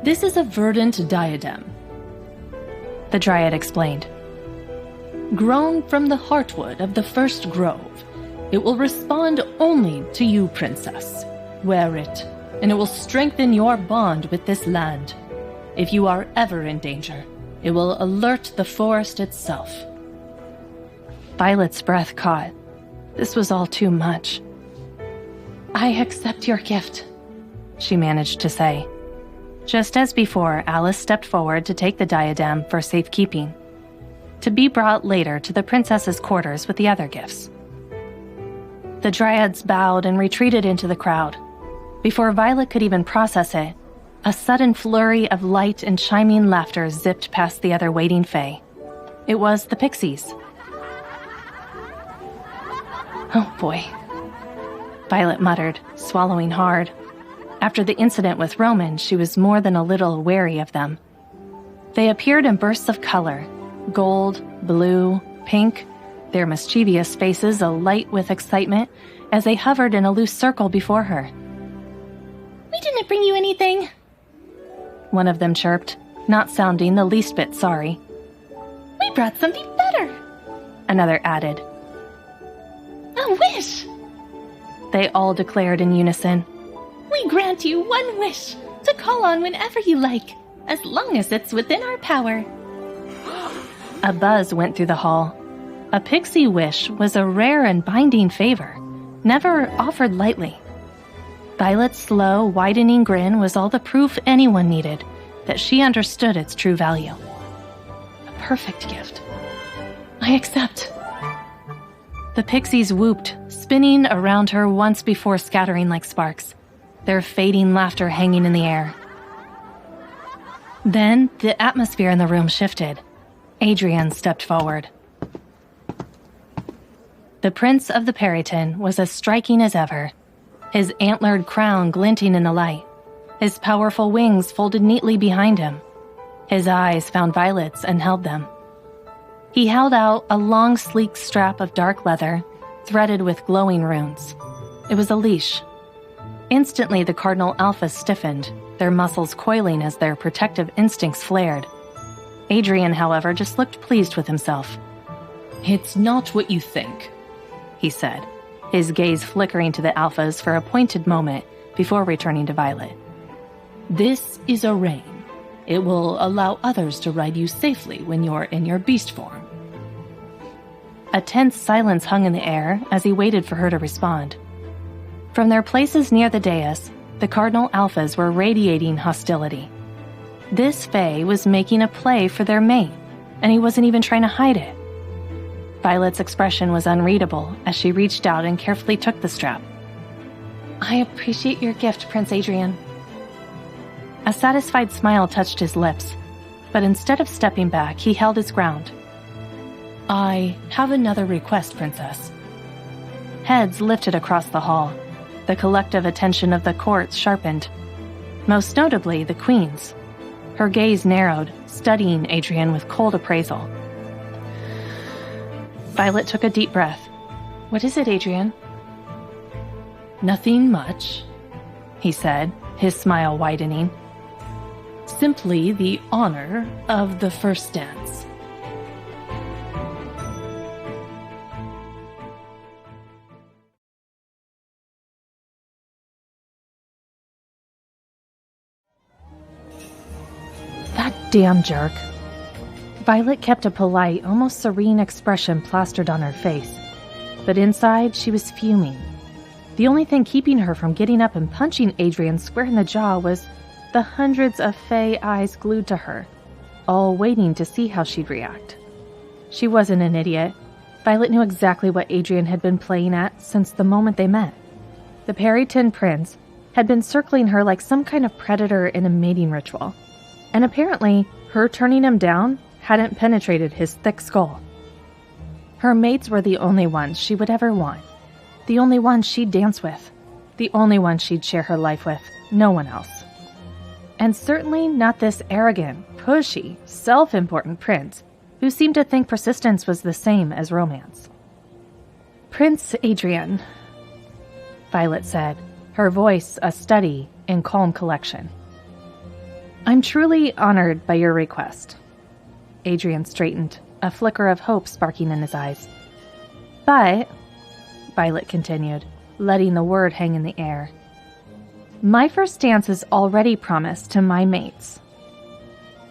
"This is a verdant diadem,"
the Dryad explained.
"Grown from the heartwood of the first grove. It will respond only to you, Princess. Wear it, and it will strengthen your bond with this land. If you are ever in danger, it will alert the forest itself."
Violet's breath caught. This was all too much.
"I accept your gift,"
she managed to say. Just as before, Alice stepped forward to take the diadem for safekeeping, to be brought later to the princess's quarters with the other gifts. The Dryads bowed and retreated into the crowd. Before Violet could even process it, a sudden flurry of light and chiming laughter zipped past the other waiting Fae. It was the Pixies. "Oh boy," Violet muttered, swallowing hard. After the incident with Roman, she was more than a little wary of them. They appeared in bursts of color, gold, blue, pink, their mischievous faces alight with excitement as they hovered in a loose circle before her.
"We didn't bring you anything,"
one of them chirped, not sounding the least bit sorry.
"We brought something better,"
another added.
"A wish,"
they all declared in unison.
"We grant you one wish to call on whenever you like, as long as it's within our power."
A buzz went through the hall. A pixie wish was a rare and binding favor, never offered lightly. Violet's slow, widening grin was all the proof anyone needed that she understood its true value.
"A perfect gift. I accept."
The pixies whooped, spinning around her once before scattering like sparks, their fading laughter hanging in the air. Then the atmosphere in the room shifted. Adrian stepped forward. The Prince of the Periton was as striking as ever, his antlered crown glinting in the light, his powerful wings folded neatly behind him. His eyes found Violet's and held them. He held out a long, sleek strap of dark leather, threaded with glowing runes. It was a leash. Instantly, the Cardinal Alphas stiffened, their muscles coiling as their protective instincts flared. Adrian, however, just looked pleased with himself.
"It's not what you think,"
he said, his gaze flickering to the Alphas for a pointed moment before returning to Violet.
"This is a rein. It will allow others to ride you safely when you're in your beast form."
A tense silence hung in the air as he waited for her to respond. From their places near the dais, the Cardinal Alphas were radiating hostility. This Fae was making a play for their mate, and he wasn't even trying to hide it. Violet's expression was unreadable as she reached out and carefully took the strap.
"I appreciate your gift, Prince Adrian."
A satisfied smile touched his lips, but instead of stepping back, he held his ground.
"I have another request, Princess."
Heads lifted across the hall. The collective attention of the court sharpened. Most notably, the Queen's. Her gaze narrowed, studying Adrian with cold appraisal. Violet took a deep breath.
"What is it, Adrian?"
"Nothing much,"
he said, his smile widening.
"Simply the honor of the first dance."
That damn jerk. Violet kept a polite, almost serene expression plastered on her face, but inside she was fuming. The only thing keeping her from getting up and punching Adrian square in the jaw was the hundreds of Fae eyes glued to her, all waiting to see how she'd react. She wasn't an idiot. Violet knew exactly what Adrian had been playing at since the moment they met. The Perryton Prince had been circling her like some kind of predator in a mating ritual, and apparently her turning him down hadn't penetrated his thick skull. Her mates were the only ones she would ever want, the only ones she'd dance with, the only ones she'd share her life with, no one else. And certainly not this arrogant, pushy, self-important prince who seemed to think persistence was the same as romance. "Prince Adrian," Violet said, her voice a study in calm collection. "I'm truly honored by your request." Adrian straightened, a flicker of hope sparking in his eyes. "But," Violet continued, letting the word hang in the air, "my first dance is already promised to my mates."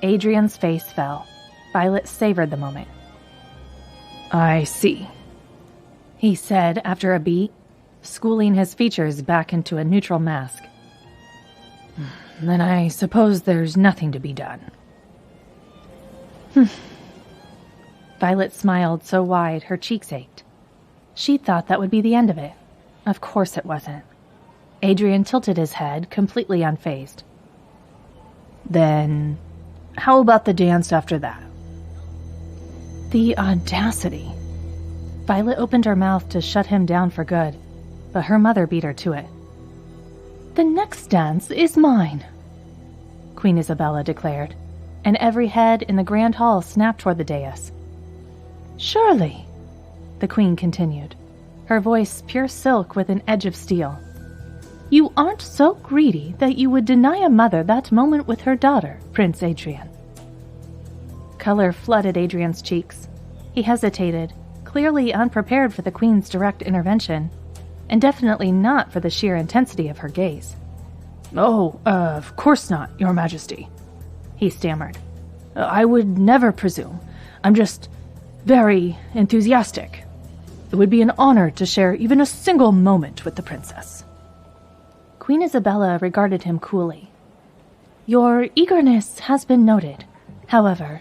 Adrian's face fell. Violet savored the moment. "I see," he said after a beat, schooling his features back into a neutral mask. "Then I suppose there's nothing to be done." Violet smiled so wide her cheeks ached. She thought that would be the end of it. Of course it wasn't. Adrian tilted his head, completely unfazed. "Then, how about the dance after that?" The audacity. Violet opened her mouth to shut him down for good, but her mother beat her to it. "The next dance is mine," Queen Isabella declared, and every head in the grand hall snapped toward the dais. "Surely," the Queen continued, her voice pure silk with an edge of steel, "you aren't so greedy that you would deny a mother that moment with her daughter, Prince Adrian." Color flooded Adrian's cheeks. He hesitated, clearly unprepared for the Queen's direct intervention, and definitely not for the sheer intensity of her gaze. "Oh, of course not, Your Majesty," he stammered. "I would never presume. I'm just very enthusiastic. It would be an honor to share even a single moment with the princess." Queen Isabella regarded him coolly. "Your eagerness has been noted. However,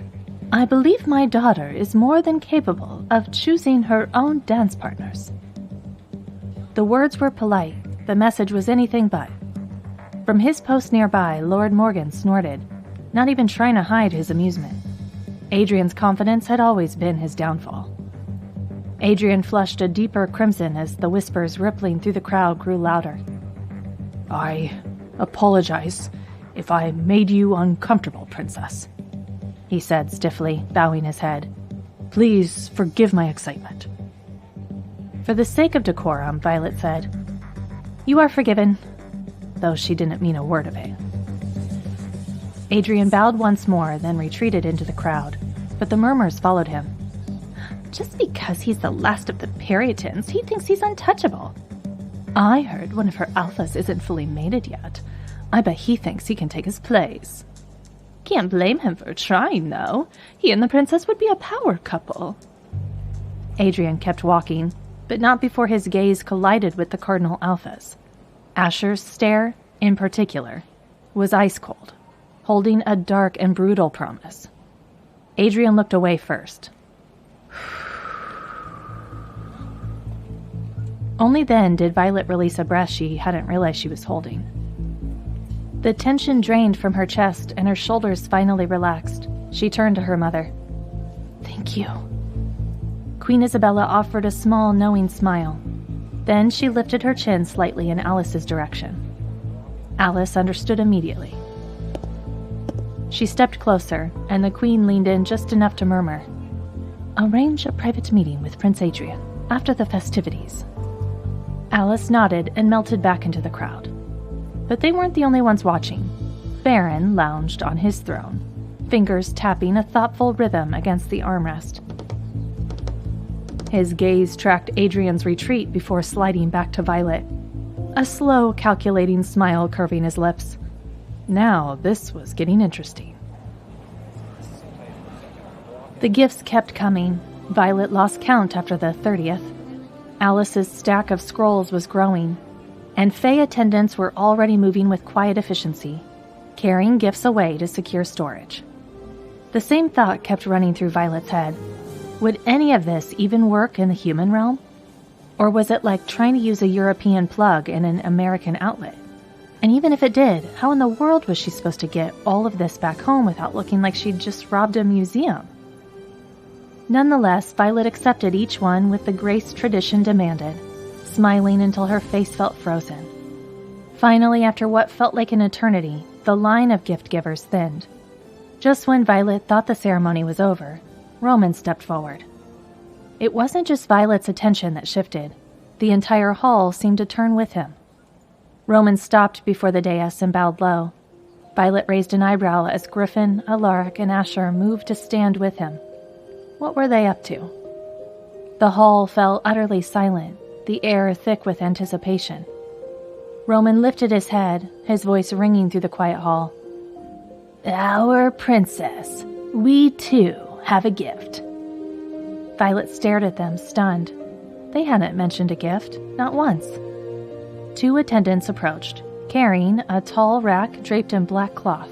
I believe my daughter is more than capable of choosing her own dance partners." The words were polite. The message was anything but. From his post nearby, Lord Morgan snorted, not even trying to hide his amusement. Adrian's confidence had always been his downfall. Adrian flushed a deeper crimson as the whispers rippling through the crowd grew louder. "I apologize if I made you uncomfortable, Princess," he said stiffly, bowing his head.
Please forgive my excitement."
For the sake of decorum, Violet said, "You are forgiven," though she didn't mean a word of it. Adrian bowed once more, then retreated into the crowd, but the murmurs followed him. "Just because he's the last of the Puritans, he thinks he's untouchable. I heard one of her alphas isn't fully mated yet. I bet he thinks he can take his place. Can't blame him for trying, though. He and the princess would be a power couple." Adrian kept walking, but not before his gaze collided with the cardinal alphas. Asher's stare, in particular, was ice cold, holding a dark and brutal promise. Adrian looked away first. Only then did Violet release a breath she hadn't realized she was holding. The tension drained from her chest and her shoulders finally relaxed. She turned to her mother. "Thank you." Queen Isabella offered a small, knowing smile. Then she lifted her chin slightly in Alice's direction. Alice understood immediately. She stepped closer, and the Queen leaned in just enough to murmur, "Arrange a private meeting with Prince Adrian after the festivities." Alice nodded and melted back into the crowd. But they weren't the only ones watching. Baron lounged on his throne, fingers tapping a thoughtful rhythm against the armrest. His gaze tracked Adrian's retreat before sliding back to Violet, a slow, calculating smile curving his lips. Now this was getting interesting. The gifts kept coming. Violet lost count after the 30th. Alice's stack of scrolls was growing, and Fae attendants were already moving with quiet efficiency, carrying gifts away to secure storage. The same thought kept running through Violet's head. Would any of this even work in the human realm? Or was it like trying to use a European plug in an American outlet? And even if it did, how in the world was she supposed to get all of this back home without looking like she'd just robbed a museum? Nonetheless, Violet accepted each one with the grace tradition demanded, smiling until her face felt frozen. Finally, after what felt like an eternity, the line of gift givers thinned. Just when Violet thought the ceremony was over, Roman stepped forward. It wasn't just Violet's attention that shifted. The entire hall seemed to turn with him. Roman stopped before the dais and bowed low. Violet raised an eyebrow as Griffin, Alaric, and Asher moved to stand with him. What were they up to? The hall fell utterly silent, the air thick with anticipation. Roman lifted his head, his voice ringing through the quiet hall. "Our princess, we too have a gift." Violet stared at them, stunned. They hadn't mentioned a gift, not once. Two attendants approached, carrying a tall rack draped in black cloth.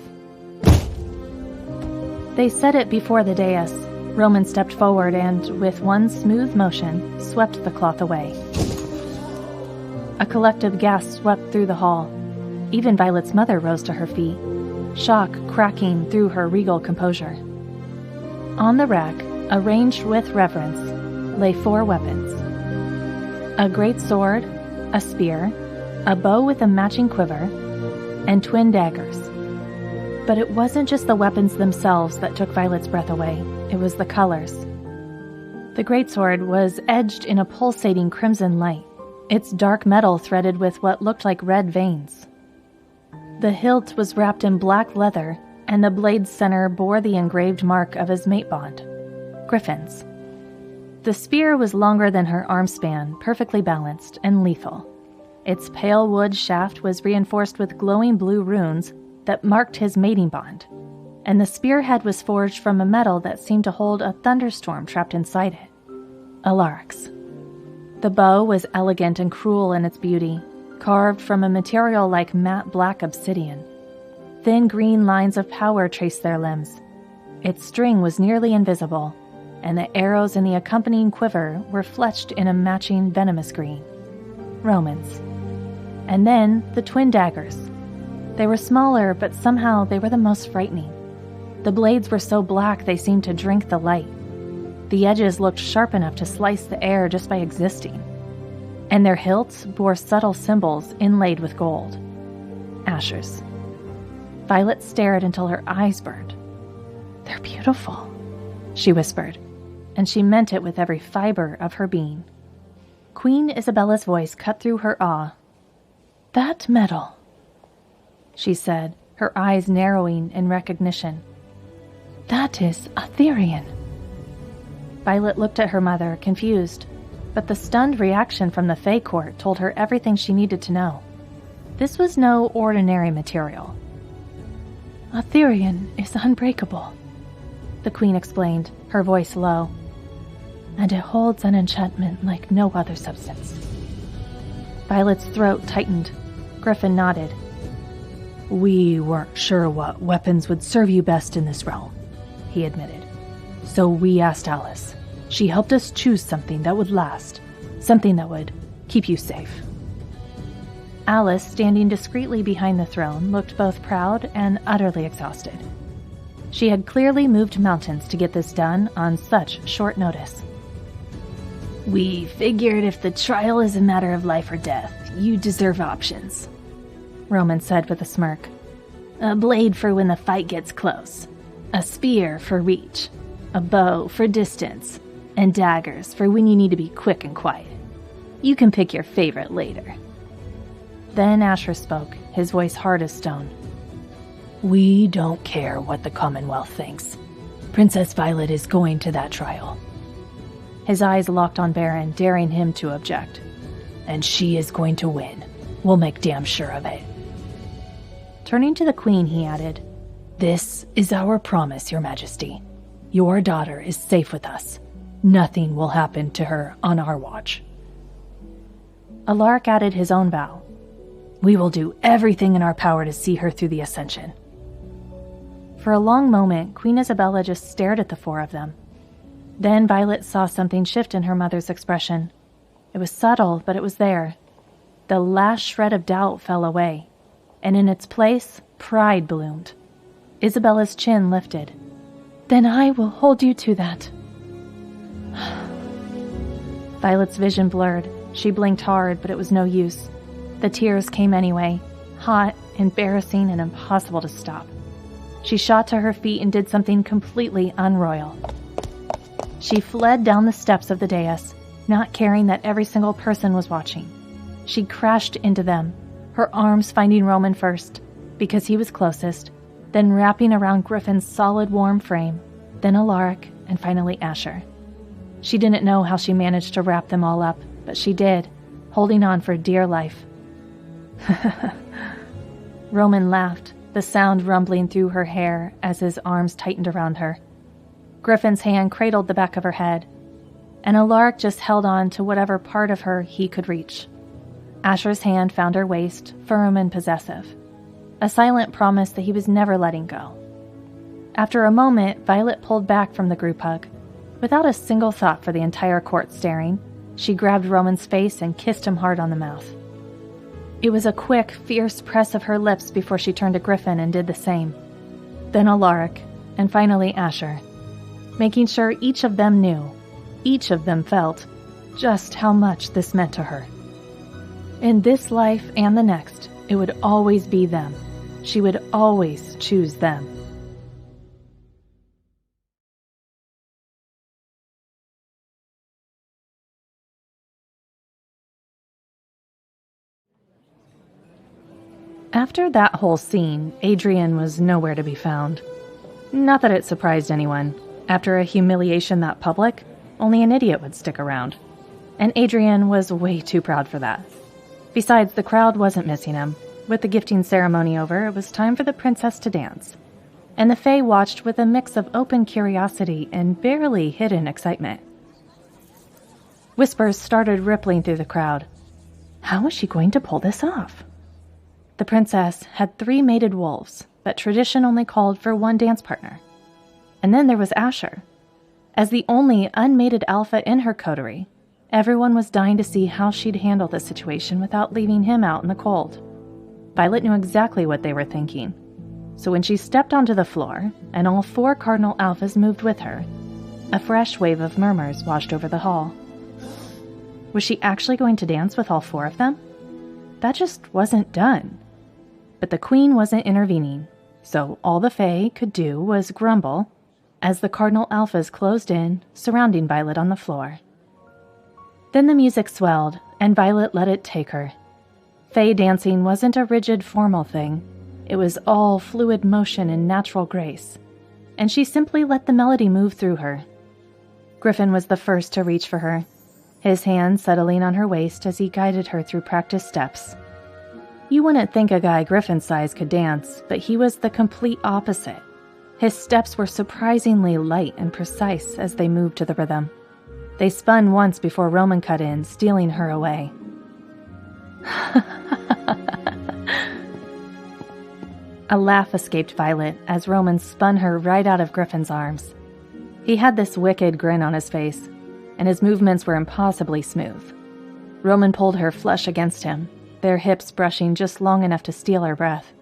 They set it before the dais. Roman stepped forward and, with one smooth motion, swept the cloth away. A collective gasp swept through the hall. Even Violet's mother rose to her feet, shock cracking through her regal composure. On the rack, arranged with reverence, lay 4 weapons. A great sword, a spear, a bow with a matching quiver, and twin daggers. But it wasn't just the weapons themselves that took Violet's breath away. It was the colors. The greatsword was edged in a pulsating crimson light, its dark metal threaded with what looked like red veins. The hilt was wrapped in black leather, and the blade's center bore the engraved mark of his mate bond, Griffin's. The spear was longer than her arm span, perfectly balanced and lethal. Its pale wood shaft was reinforced with glowing blue runes that marked his mating bond, and the spearhead was forged from a metal that seemed to hold a thunderstorm trapped inside it. Alaric's. The bow was elegant and cruel in its beauty, carved from a material like matte black obsidian. Thin green lines of power traced their limbs. Its string was nearly invisible, and the arrows in the accompanying quiver were fletched in a matching venomous green. Roman's. And then the twin daggers. They were smaller, but somehow they were the most frightening. The blades were so black they seemed to drink the light. The edges looked sharp enough to slice the air just by existing. And their hilts bore subtle symbols inlaid with gold. Asher's. Violet stared until her eyes burned. "They're beautiful," she whispered. and she meant it with every fiber of her being. Queen Isabella's voice cut through her awe. "That metal," she said, her eyes narrowing in recognition. "That is Etherian." Violet looked at her mother, confused, but the stunned reaction from the Fae Court told her everything she needed to know. This was no ordinary material. "Etherian is unbreakable," the Queen explained, her voice low. "And it holds an enchantment like no other substance." Violet's throat tightened. Griffin nodded. "We weren't sure what weapons would serve you best in this realm," he admitted. "So we asked Alice. She helped us choose something that would last, something that would keep you safe." Alice, standing discreetly behind the throne, looked both proud and utterly exhausted. She had clearly moved mountains to get this done on such short notice. "We figured if the trial is a matter of life or death, you deserve options," Roman said with a smirk. "A blade for when the fight gets close, a spear for reach, a bow for distance, and daggers for when you need to be quick and quiet. You can pick your favorite later." Then Asher spoke, his voice hard as stone. "We don't care what the Commonwealth thinks. Princess Violet is going to that trial." His eyes locked on Baron, daring him to object. "And she is going to win. We'll make damn sure of it." Turning to the Queen, he added, "This is our promise, Your Majesty. Your daughter is safe with us. Nothing will happen to her on our watch." Alaric added his own vow. "We will do everything in our power to see her through the Ascension." For a long moment, Queen Isabella just stared at the four of them. Then Violet saw something shift in her mother's expression. It was subtle, but it was there. The last shred of doubt fell away, and in its place, pride bloomed. Isabella's chin lifted. "Then I will hold you to that." Violet's vision blurred. She blinked hard, but it was no use. The tears came anyway, hot, embarrassing, and impossible to stop. She shot to her feet and did something completely unroyal. She fled down the steps of the dais, not caring that every single person was watching. She crashed into them, her arms finding Roman first, because he was closest, then wrapping around Griffin's solid, warm frame, then Alaric, and finally Asher. She didn't know how she managed to wrap them all up, but she did, holding on for dear life. Roman laughed, the sound rumbling through her hair as his arms tightened around her. Griffin's hand cradled the back of her head, and Alaric just held on to whatever part of her he could reach. Asher's hand found her waist, firm and possessive, a silent promise that he was never letting go. After a moment, Violet pulled back from the group hug. Without a single thought for the entire court staring, she grabbed Roman's face and kissed him hard on the mouth. It was a quick, fierce press of her lips before she turned to Griffin and did the same. Then Alaric, and finally Asher, making sure each of them knew, each of them felt, just how much this meant to her. In this life and the next, it would always be them. She would always choose them. After that whole scene, Adrian was nowhere to be found. Not that it surprised anyone. After a humiliation that public, only an idiot would stick around. And Adrian was way too proud for that. Besides, the crowd wasn't missing him. With the gifting ceremony over, it was time for the princess to dance. And the Fae watched with a mix of open curiosity and barely hidden excitement. Whispers started rippling through the crowd. How was she going to pull this off? The princess had 3 mated wolves, but tradition only called for 1 dance partner. And then there was Asher. As the only unmated alpha in her coterie, everyone was dying to see how she'd handle the situation without leaving him out in the cold. Violet knew exactly what they were thinking. So when she stepped onto the floor, and all 4 cardinal alphas moved with her, a fresh wave of murmurs washed over the hall. Was she actually going to dance with all 4 of them? That just wasn't done. But the queen wasn't intervening, so all the Fae could do was grumble, as the cardinal alphas closed in, surrounding Violet on the floor. Then the music swelled, and Violet let it take her. Fae dancing wasn't a rigid, formal thing. It was all fluid motion and natural grace, and she simply let the melody move through her. Griffin was the first to reach for her, his hand settling on her waist as he guided her through practice steps. You wouldn't think a guy Griffin's size could dance, but he was the complete opposite. His steps were surprisingly light and precise as they moved to the rhythm. They spun once before Roman cut in, stealing her away. A laugh escaped Violet as Roman spun her right out of Griffin's arms. He had this wicked grin on his face, and his movements were impossibly smooth. Roman pulled her flush against him, their hips brushing just long enough to steal her breath.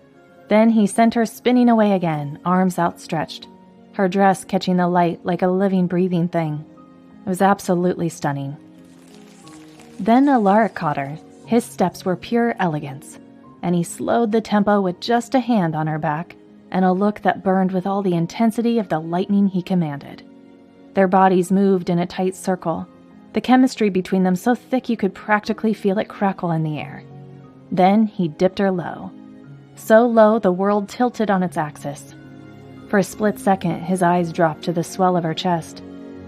Then he sent her spinning away again, arms outstretched, her dress catching the light like a living, breathing thing. It was absolutely stunning. Then Alaric caught her. His steps were pure elegance, and he slowed the tempo with just a hand on her back and a look that burned with all the intensity of the lightning he commanded. Their bodies moved in a tight circle, the chemistry between them so thick you could practically feel it crackle in the air. Then he dipped her low. So low the world tilted on its axis. For a split second, his eyes dropped to the swell of her chest,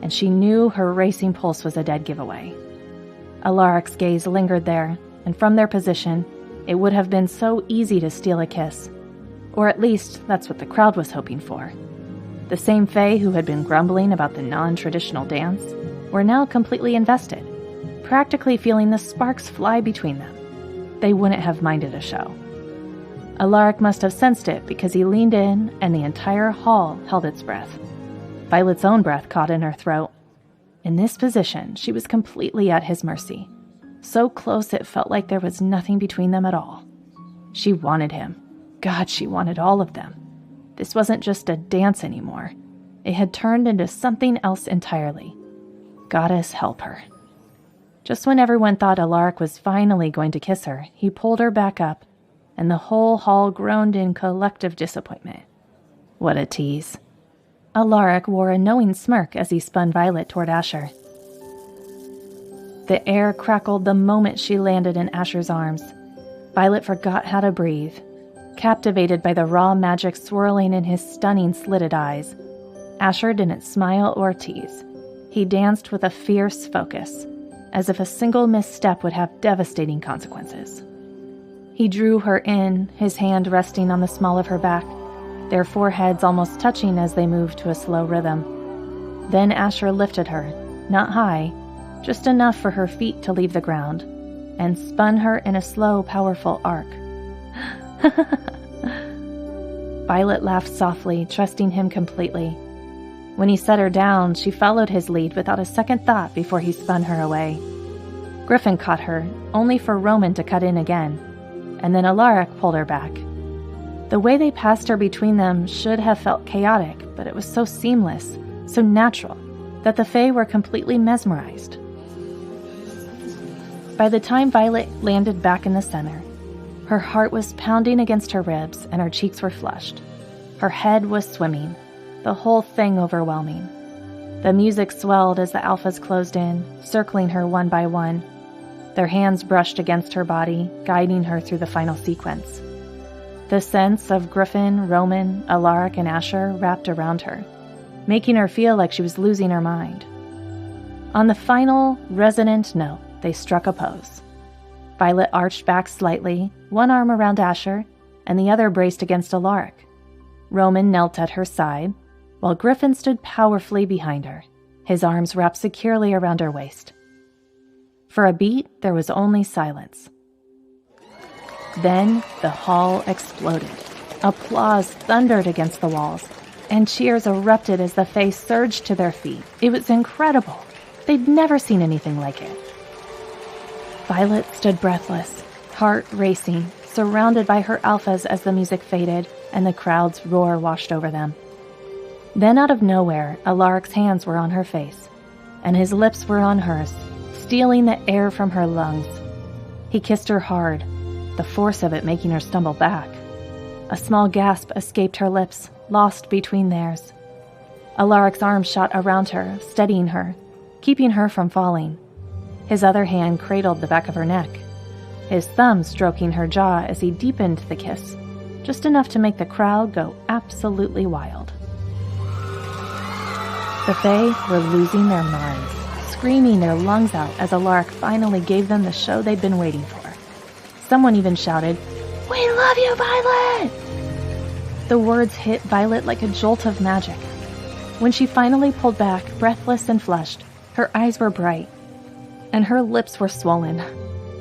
and she knew her racing pulse was a dead giveaway. Alaric's gaze lingered there, and from their position, it would have been so easy to steal a kiss. Or at least, that's what the crowd was hoping for. The same Fae who had been grumbling about the non-traditional dance were now completely invested, practically feeling the sparks fly between them. They wouldn't have minded a show. Alaric must have sensed it because he leaned in and the entire hall held its breath. Violet's own breath caught in her throat. In this position, she was completely at his mercy. So close it felt like there was nothing between them at all. She wanted him. God, she wanted all of them. This wasn't just a dance anymore. It had turned into something else entirely. Goddess help her. Just when everyone thought Alaric was finally going to kiss her, he pulled her back up, and the whole hall groaned in collective disappointment. What a tease. Alaric wore a knowing smirk as he spun Violet toward Asher. The air crackled the moment she landed in Asher's arms. Violet forgot how to breathe, captivated by the raw magic swirling in his stunning slitted eyes. Asher didn't smile or tease. He danced with a fierce focus, as if a single misstep would have devastating consequences. He drew her in, his hand resting on the small of her back, their foreheads almost touching as they moved to a slow rhythm. Then Asher lifted her, not high, just enough for her feet to leave the ground, and spun her in a slow, powerful arc. Violet laughed softly, trusting him completely. When he set her down, she followed his lead without a second thought before he spun her away. Griffin caught her, only for Roman to cut in again, and then Alaric pulled her back. The way they passed her between them should have felt chaotic, but it was so seamless, so natural, that the Fae were completely mesmerized. By the time Violet landed back in the center, her heart was pounding against her ribs and her cheeks were flushed. Her head was swimming, the whole thing overwhelming. The music swelled as the alphas closed in, circling her one by one. Their hands brushed against her body, guiding her through the final sequence. The sense of Griffin, Roman, Alaric, and Asher wrapped around her, making her feel like she was losing her mind. On the final, resonant note, they struck a pose. Violet arched back slightly, one arm around Asher, and the other braced against Alaric. Roman knelt at her side, while Griffin stood powerfully behind her, his arms wrapped securely around her waist. For a beat, there was only silence. Then the hall exploded. Applause thundered against the walls, and cheers erupted as the Fae surged to their feet. It was incredible. They'd never seen anything like it. Violet stood breathless, heart racing, surrounded by her alphas as the music faded and the crowd's roar washed over them. Then out of nowhere, Alaric's hands were on her face, and his lips were on hers, stealing the air from her lungs. He kissed her hard, the force of it making her stumble back. A small gasp escaped her lips, lost between theirs. Alaric's arm shot around her, steadying her, keeping her from falling. His other hand cradled the back of her neck, his thumb stroking her jaw as he deepened the kiss, just enough to make the crowd go absolutely wild. The Fae were losing their minds, screaming their lungs out as Alaric finally gave them the show they'd been waiting for. Someone even shouted, "We love you, Violet!" The words hit Violet like a jolt of magic. When she finally pulled back, breathless and flushed, her eyes were bright, and her lips were swollen.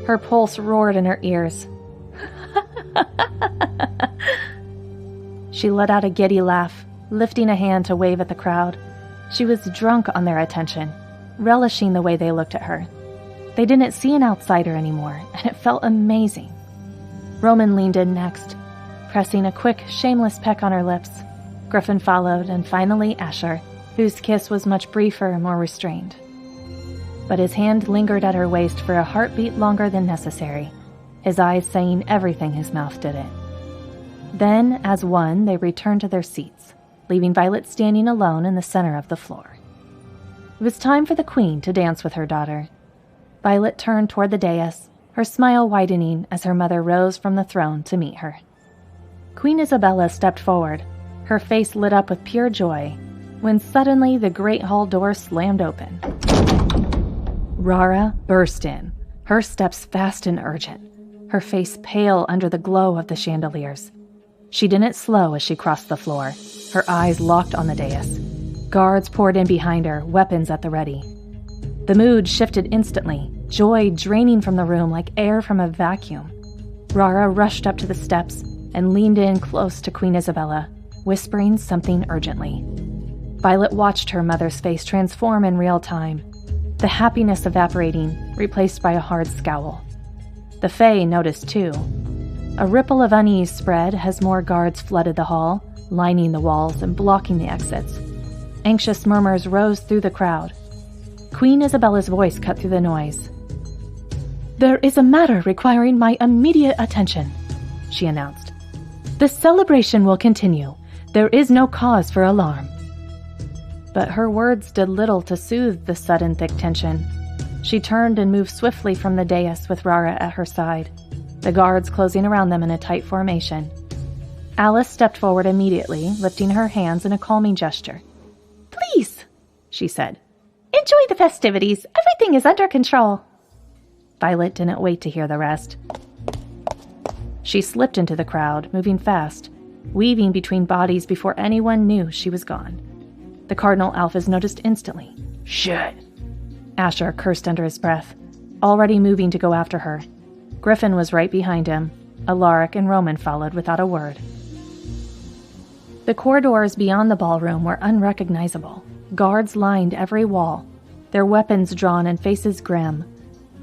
Her pulse roared in her ears. She let out a giddy laugh, lifting a hand to wave at the crowd. She was drunk on their attention, relishing the way they looked at her. They didn't see an outsider anymore, and it felt amazing. Roman leaned in next, pressing a quick, shameless peck on her lips. Griffin followed, and finally Asher, whose kiss was much briefer and more restrained. But his hand lingered at her waist for a heartbeat longer than necessary, his eyes saying everything his mouth didn't. Then, as one, they returned to their seats, leaving Violet standing alone in the center of the floor. It was time for the Queen to dance with her daughter. Violet turned toward the dais, her smile widening as her mother rose from the throne to meet her. Queen Isabella stepped forward, her face lit up with pure joy, when suddenly the great hall door slammed open. Rara burst in, her steps fast and urgent, her face pale under the glow of the chandeliers. She didn't slow as she crossed the floor, her eyes locked on the dais. Guards poured in behind her, weapons at the ready. The mood shifted instantly, joy draining from the room like air from a vacuum. Rara rushed up to the steps and leaned in close to Queen Isabella, whispering something urgently. Violet watched her mother's face transform in real time, the happiness evaporating, replaced by a hard scowl. The Fae noticed too. A ripple of unease spread as more guards flooded the hall, lining the walls and blocking the exits. Anxious murmurs rose through the crowd. Queen Isabella's voice cut through the noise. "There is a matter requiring my immediate attention," she announced. "The celebration will continue. There is no cause for alarm." But her words did little to soothe the sudden thick tension. She turned and moved swiftly from the dais with Rara at her side, the guards closing around them in a tight formation. Alice stepped forward immediately, lifting her hands in a calming gesture. "Please," she said. "Enjoy the festivities. Everything is under control." Violet didn't wait to hear the rest. She slipped into the crowd, moving fast, weaving between bodies before anyone knew she was gone. The Cardinal Alphas noticed instantly. "Shit!" Asher cursed under his breath, already moving to go after her. Griffin was right behind him. Alaric and Roman followed without a word. The corridors beyond the ballroom were unrecognizable. Guards lined every wall, their weapons drawn and faces grim.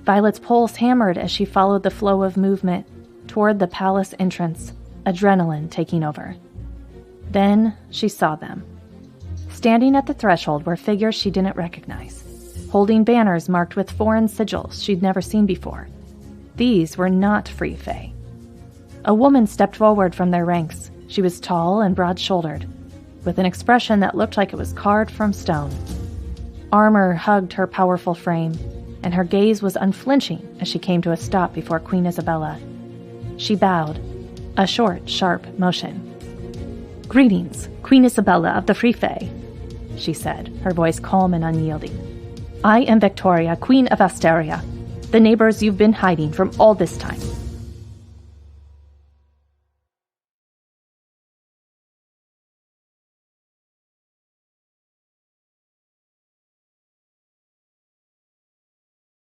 Violet's pulse hammered as she followed the flow of movement toward the palace entrance, adrenaline taking over. Then she saw them. Standing at the threshold were figures she didn't recognize, holding banners marked with foreign sigils she'd never seen before. These were not Free Fae. A woman stepped forward from their ranks. She was tall and broad-shouldered, with an expression that looked like it was carved from stone. Armor hugged her powerful frame, and her gaze was unflinching as she came to a stop before Queen Isabella. She bowed, a short, sharp motion. "Greetings, Queen Isabella of the Free Fae," she said, her voice calm and unyielding. "I am Victoria, Queen of Asteria, the neighbors you've been hiding from all this time.